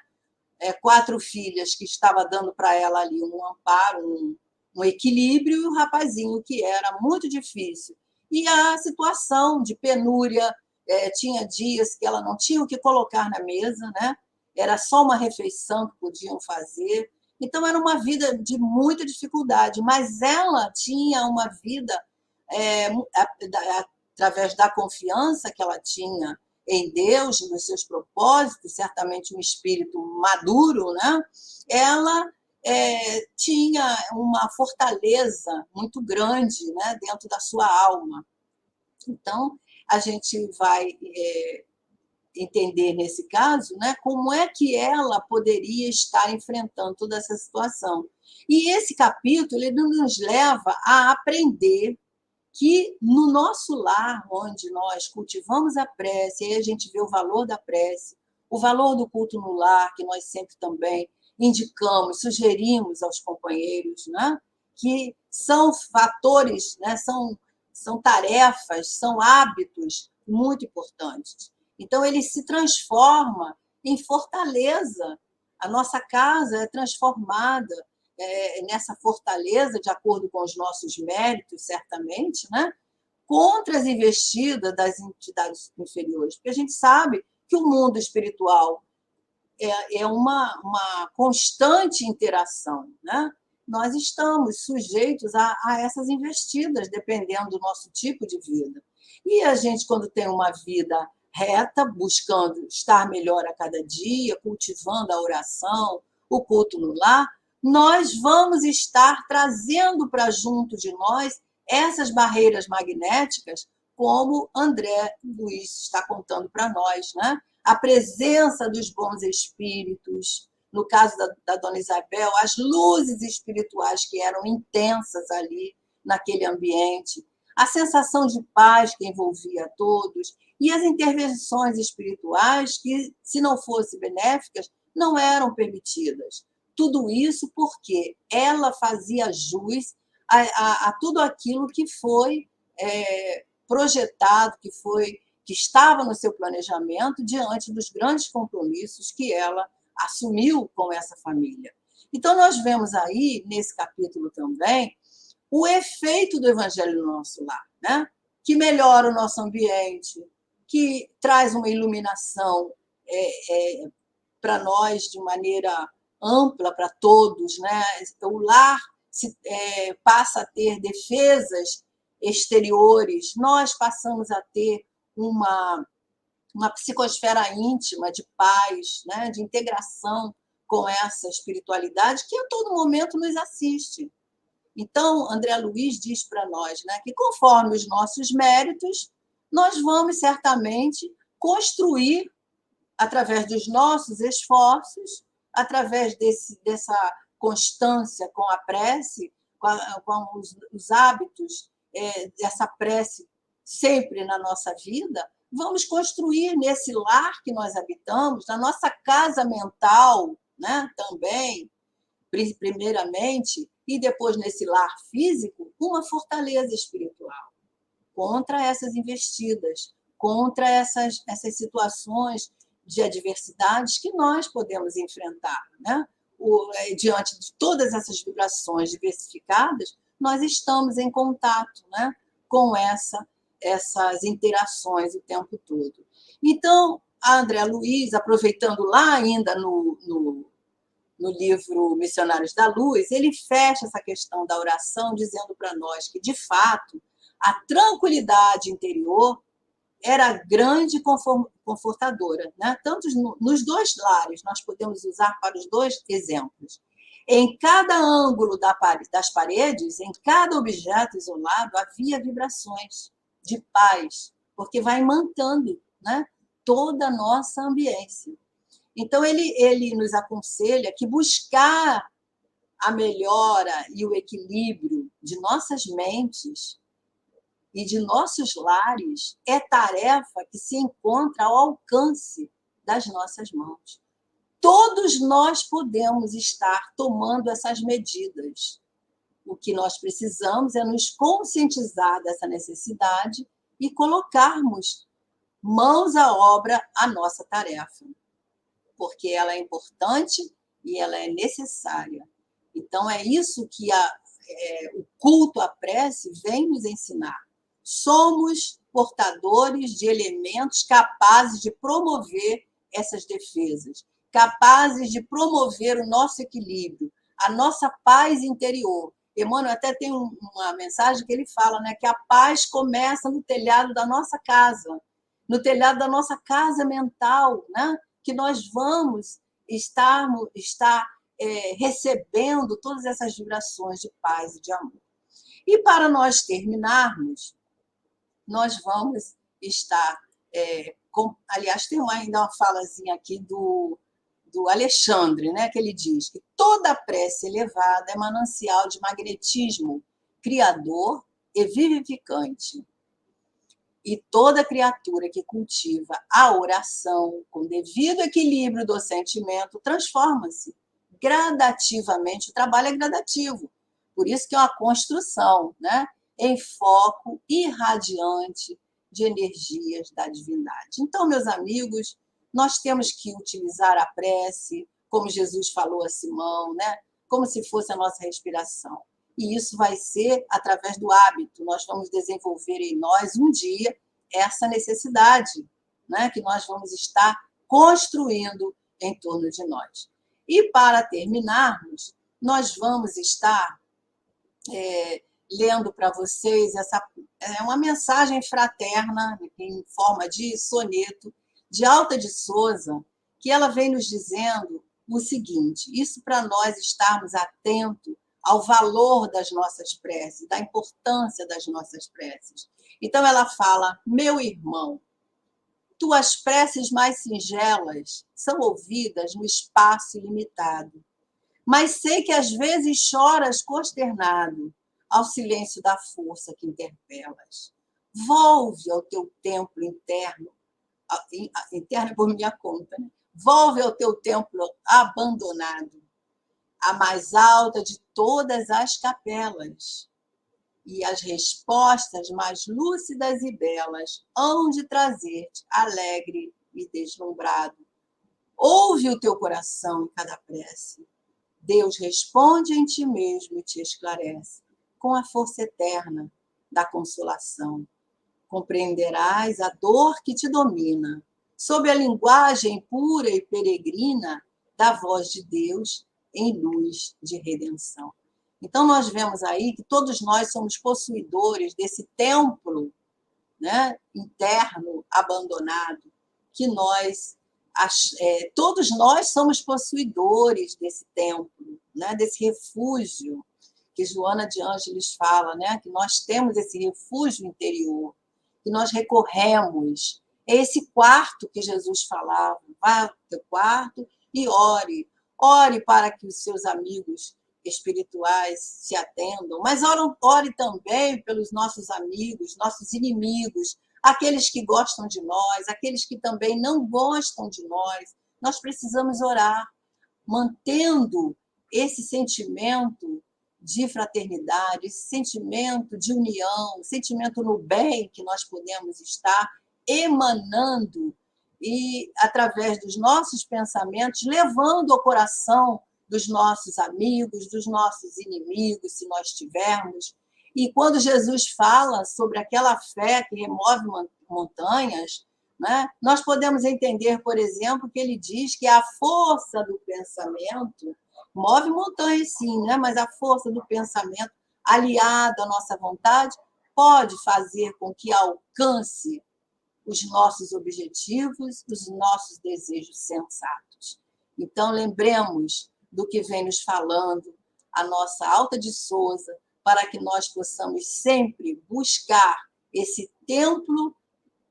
4 filhas que estava dando para ela ali um amparo, um equilíbrio, e o rapazinho que era muito difícil. E a situação de penúria, tinha dias que ela não tinha o que colocar na mesa, né? Era só uma refeição que podiam fazer. Então, era uma vida de muita dificuldade, mas ela tinha uma vida, através da confiança que ela tinha em Deus, nos seus propósitos, certamente um espírito maduro, né? Ela tinha uma fortaleza muito grande, né, dentro da sua alma. Então, a gente vai entender nesse caso, né, como é que ela poderia estar enfrentando toda essa situação. E esse capítulo ele nos leva a aprender que no nosso lar, onde nós cultivamos a prece, aí a gente vê o valor da prece, o valor do culto no lar, que nós sempre também indicamos, sugerimos aos companheiros, né? Que são fatores, né? São tarefas, são hábitos muito importantes. Então, ele se transforma em fortaleza. A nossa casa é transformada nessa fortaleza, de acordo com os nossos méritos, certamente, né? Contra as investidas das entidades inferiores. Porque a gente sabe que o mundo espiritual é uma constante interação, né? Nós estamos sujeitos a essas investidas, dependendo do nosso tipo de vida. E a gente, quando tem uma vida reta, buscando estar melhor a cada dia, cultivando a oração, o culto no lar, nós vamos estar trazendo para junto de nós essas barreiras magnéticas, como André Luiz está contando para nós, né? A presença dos bons espíritos, no caso da Dona Isabel, as luzes espirituais que eram intensas ali naquele ambiente, a sensação de paz que envolvia a todos e as intervenções espirituais que, se não fossem benéficas, não eram permitidas. Tudo isso porque ela fazia jus a tudo aquilo que foi projetado, que estava no seu planejamento diante dos grandes compromissos que ela assumiu com essa família. Então, nós vemos aí, nesse capítulo também, o efeito do Evangelho no nosso lar, né? Que melhora o nosso ambiente, que traz uma iluminação para nós de maneira ampla para todos, né? O lar passa a ter defesas exteriores, nós passamos a ter uma psicosfera íntima de paz, né? De integração com essa espiritualidade que a todo momento nos assiste. Então, André Luiz diz para nós, né, que conforme os nossos méritos, nós vamos certamente construir, através dos nossos esforços, através dessa constância com a prece, com os hábitos dessa prece sempre na nossa vida, vamos construir nesse lar que nós habitamos, na nossa casa mental, né, também, primeiramente, e depois nesse lar físico, uma fortaleza espiritual contra essas investidas, contra essas situações de adversidades que nós podemos enfrentar, né? Diante de todas essas vibrações diversificadas, nós estamos em contato, né, com essas interações o tempo todo. Então, a André Luiz, aproveitando lá ainda no livro Missionários da Luz, ele fecha essa questão da oração dizendo para nós que, de fato, a tranquilidade interior era grande e confortadora, né? Tanto nos dois lares, nós podemos usar para os dois exemplos. Em cada ângulo das paredes, em cada objeto isolado, havia vibrações de paz, porque vai mantendo, né, toda a nossa ambiência. Então, ele nos aconselha que buscar a melhora e o equilíbrio de nossas mentes e de nossos lares é tarefa que se encontra ao alcance das nossas mãos. Todos nós podemos estar tomando essas medidas. O que nós precisamos é nos conscientizar dessa necessidade e colocarmos mãos à obra a nossa tarefa, porque ela é importante e ela é necessária. Então, é isso que o culto à prece vem nos ensinar. Somos portadores de elementos capazes de promover essas defesas, capazes de promover o nosso equilíbrio, a nossa paz interior. Emmanuel até tem uma mensagem que ele fala, né, que a paz começa no telhado da nossa casa, no telhado da nossa casa mental, né, que nós vamos estar recebendo todas essas vibrações de paz e de amor. E para nós terminarmos, nós vamos estar... aliás, tem ainda uma falazinha aqui do Alexandre, né, que ele diz que toda prece elevada é manancial de magnetismo criador e vivificante. E toda criatura que cultiva a oração com devido equilíbrio do sentimento transforma-se gradativamente. O trabalho é gradativo, por isso que é uma construção, né, em foco irradiante de energias da divindade. Então, meus amigos, nós temos que utilizar a prece, como Jesus falou a Simão, né, como se fosse a nossa respiração. E isso vai ser através do hábito. Nós vamos desenvolver em nós um dia essa necessidade, né, que nós vamos estar construindo em torno de nós. E para terminarmos, nós vamos estar lendo para vocês uma mensagem fraterna em forma de soneto de Alta de Souza, que ela vem nos dizendo o seguinte: isso para nós estarmos atentos ao valor das nossas preces, da importância das nossas preces. Então ela fala: meu irmão, tuas preces mais singelas são ouvidas no espaço ilimitado, mas sei que às vezes choras consternado ao silêncio da força que interpelas. Volve ao teu templo interno por minha conta, né? Volve ao teu templo abandonado, a mais alta de todas as capelas, e as respostas mais lúcidas e belas hão de trazer-te alegre e deslumbrado. Ouve o teu coração em cada prece. Deus responde em ti mesmo e te esclarece, com a força eterna da consolação. Compreenderás a dor que te domina, sob a linguagem pura e peregrina da voz de Deus em luz de redenção. Então, nós vemos aí que todos nós somos possuidores desse templo, né, interno abandonado, que todos nós somos possuidores desse templo, né, desse refúgio que Joana de Ângeles fala, né, que nós temos esse refúgio interior, que nós recorremos. É esse quarto que Jesus falava: vá ao teu quarto e ore. Ore para que os seus amigos espirituais se atendam, mas ore também pelos nossos amigos, nossos inimigos, aqueles que gostam de nós, aqueles que também não gostam de nós. Nós precisamos orar, mantendo esse sentimento de fraternidade, esse sentimento de união, sentimento no bem que nós podemos estar emanando e, através dos nossos pensamentos, levando ao coração dos nossos amigos, dos nossos inimigos, se nós tivermos. E quando Jesus fala sobre aquela fé que remove montanhas, né, nós podemos entender, por exemplo, que ele diz que a força do pensamento move montanhas, sim, né, mas a força do pensamento, aliada à nossa vontade, pode fazer com que alcance os nossos objetivos, os nossos desejos sensatos. Então, lembremos do que vem nos falando a nossa Alta de Souza, para que nós possamos sempre buscar esse templo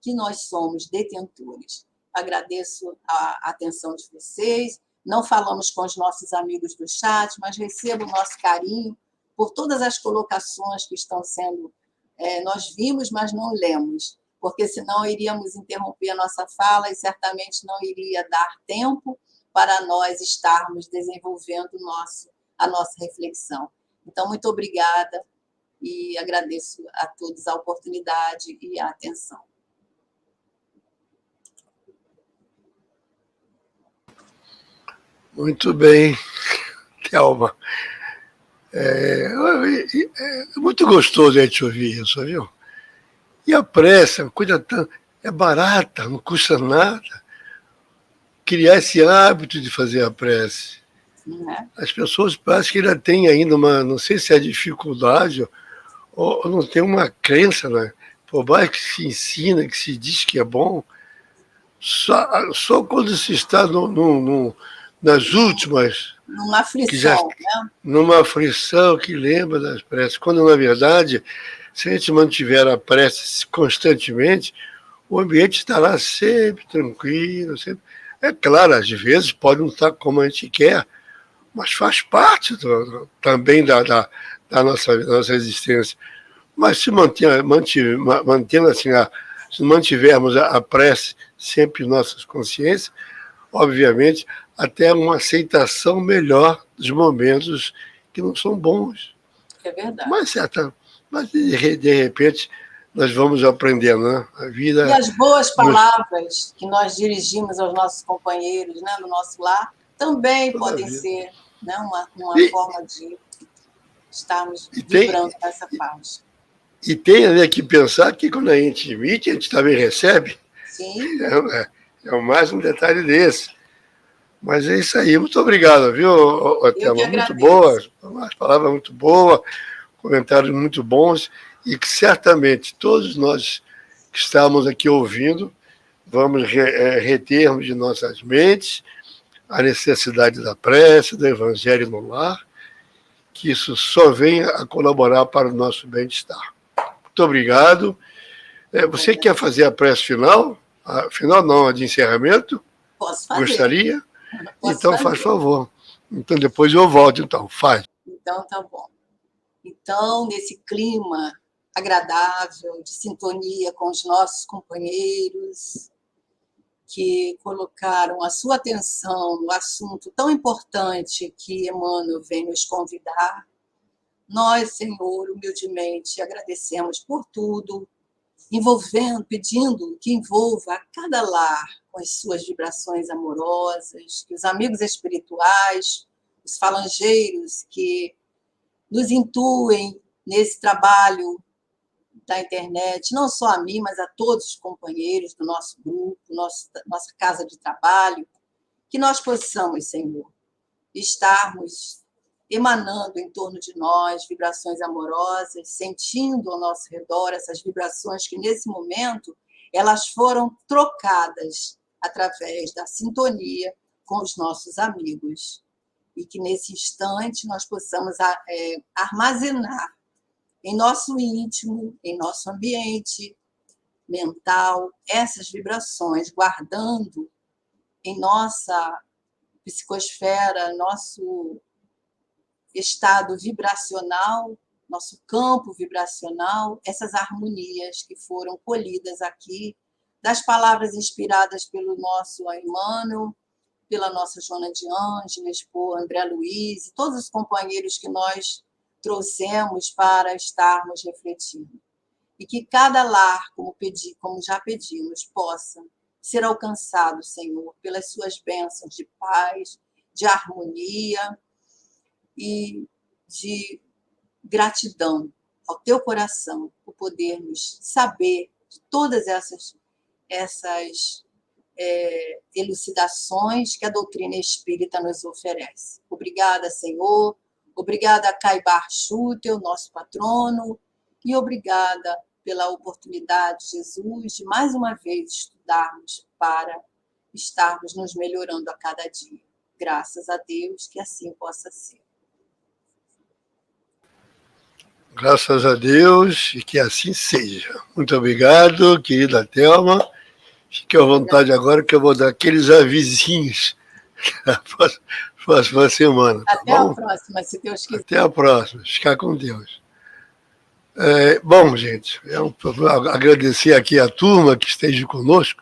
que nós somos detentores. Agradeço a atenção de vocês. Não falamos com os nossos amigos do chat, mas recebo o nosso carinho por todas as colocações que estão sendo... nós vimos, mas não lemos, porque senão iríamos interromper a nossa fala e certamente não iria dar tempo para nós estarmos desenvolvendo a nossa reflexão. Então, muito obrigada e agradeço a todos a oportunidade e a atenção. Muito bem, Thelma. É muito gostoso a gente ouvir isso, viu? E a prece, a coisa tão, é barata, não custa nada. Criar esse hábito de fazer a prece. As pessoas parecem que ainda têm ainda uma, não sei se é dificuldade ou não tem uma crença, né? Por mais que se ensina, que se diz que é bom, só quando se está nas últimas... Numa aflição, né? Numa aflição que lembra das preces. Quando, na verdade, se a gente mantiver a prece constantemente, o ambiente estará sempre tranquilo. Sempre... É claro, às vezes pode não estar como a gente quer, mas faz parte também da nossa existência. Mas se mantendo assim, se mantivermos a prece sempre em nossas consciências, obviamente, até uma aceitação melhor dos momentos que não são bons. É verdade. Mas de repente, nós vamos aprendendo, né? A vida... E as boas palavras que nós dirigimos aos nossos companheiros, né, no nosso lar, também podem ser, né, uma forma de estarmos vibrando nessa paz. E tem que pensar que quando a gente emite, a gente também recebe. Sim. É mais um detalhe desse. Mas é isso aí. Muito obrigado, viu, Thelma? Muito boa, as palavras muito boas, comentários muito bons, e que certamente todos nós que estamos aqui ouvindo vamos retermos de nossas mentes a necessidade da prece, do evangelho no lar, que isso só venha a colaborar para o nosso bem-estar. Muito obrigado. Você quer fazer a prece final? A final não, a de encerramento? Posso fazer. Gostaria? Então, faz favor. Então, depois eu volto, então. Faz. Então, tá bom. Então, nesse clima agradável, de sintonia com os nossos companheiros que colocaram a sua atenção no assunto tão importante que Emmanuel vem nos convidar, nós, Senhor, humildemente agradecemos por tudo, pedindo que envolva a cada lar com as suas vibrações amorosas, que os amigos espirituais, os falangeiros que nos intuem nesse trabalho da internet, não só a mim, mas a todos os companheiros do nosso grupo, nossa casa de trabalho, que nós possamos, Senhor, estarmos emanando em torno de nós vibrações amorosas, sentindo ao nosso redor essas vibrações que, nesse momento, elas foram trocadas através da sintonia com os nossos amigos. E que, nesse instante, nós possamos armazenar em nosso íntimo, em nosso ambiente mental, essas vibrações, guardando em nossa psicosfera, nosso estado vibracional, nosso campo vibracional, essas harmonias que foram colhidas aqui, das palavras inspiradas pelo nosso Emmanuel, pela nossa Joana de Ângeles, por André Luiz, e todos os companheiros que nós trouxemos para estarmos refletindo. E que cada lar, como já pedimos, possa ser alcançado, Senhor, pelas suas bênçãos de paz, de harmonia e de gratidão ao teu coração por podermos saber de todas essas elucidações que a doutrina espírita nos oferece. Obrigada, Senhor. Obrigada a Caibar Schutel, nosso patrono, e obrigada pela oportunidade, Jesus, de mais uma vez estudarmos para estarmos nos melhorando a cada dia. Graças a Deus que assim possa ser. Graças a Deus e que assim seja. Muito obrigado, querida Thelma. Fique à vontade agora que eu vou dar aqueles avisinhos na próxima semana. Tá Até bom? A próxima, se Deus quiser. Até a próxima. Ficar com Deus. Bom, gente, eu agradecer aqui a turma que esteja conosco,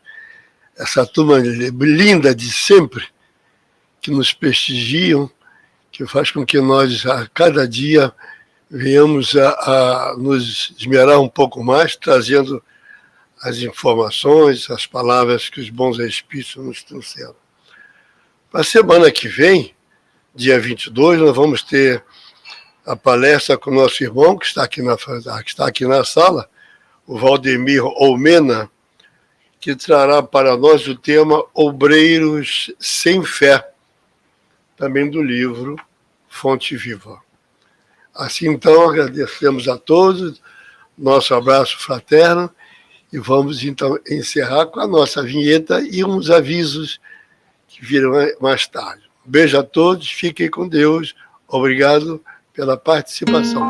essa turma linda de sempre, que nos prestigiam, que faz com que nós, a cada dia, venhamos a nos esmerar um pouco mais, trazendo as informações, as palavras que os bons espíritos nos trouxeram. Na semana que vem, dia 22, nós vamos ter a palestra com o nosso irmão, que está aqui na sala, o Valdemir Olmena, que trará para nós o tema Obreiros Sem Fé, também do livro Fonte Viva. Assim, então, agradecemos a todos, nosso abraço fraterno, e vamos, então, encerrar com a nossa vinheta e uns avisos que virão mais tarde. Um beijo a todos, fiquem com Deus, obrigado pela participação.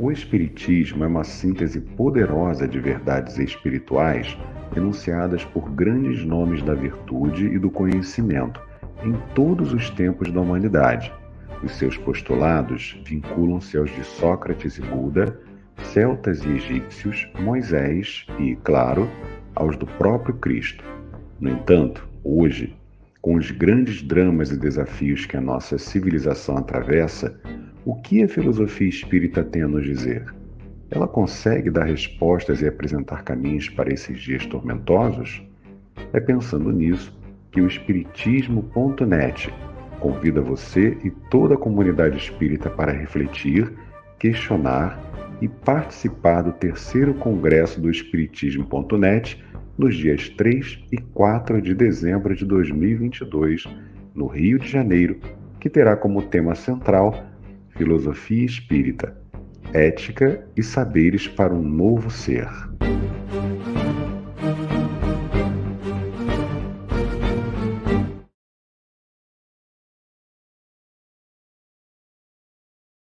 O Espiritismo é uma síntese poderosa de verdades espirituais enunciadas por grandes nomes da virtude e do conhecimento em todos os tempos da humanidade. Os seus postulados vinculam-se aos de Sócrates e Buda, celtas e egípcios, Moisés e, claro, aos do próprio Cristo. No entanto, hoje, com os grandes dramas e desafios que a nossa civilização atravessa, o que a filosofia espírita tem a nos dizer? Ela consegue dar respostas e apresentar caminhos para esses dias tormentosos? É pensando nisso que o Espiritismo.net convida você e toda a comunidade espírita para refletir, questionar e participar do 3º Congresso do Espiritismo.net nos dias 3 e 4 de dezembro de 2022, no Rio de Janeiro, que terá como tema central Filosofia Espírita, Ética e Saberes para um Novo Ser.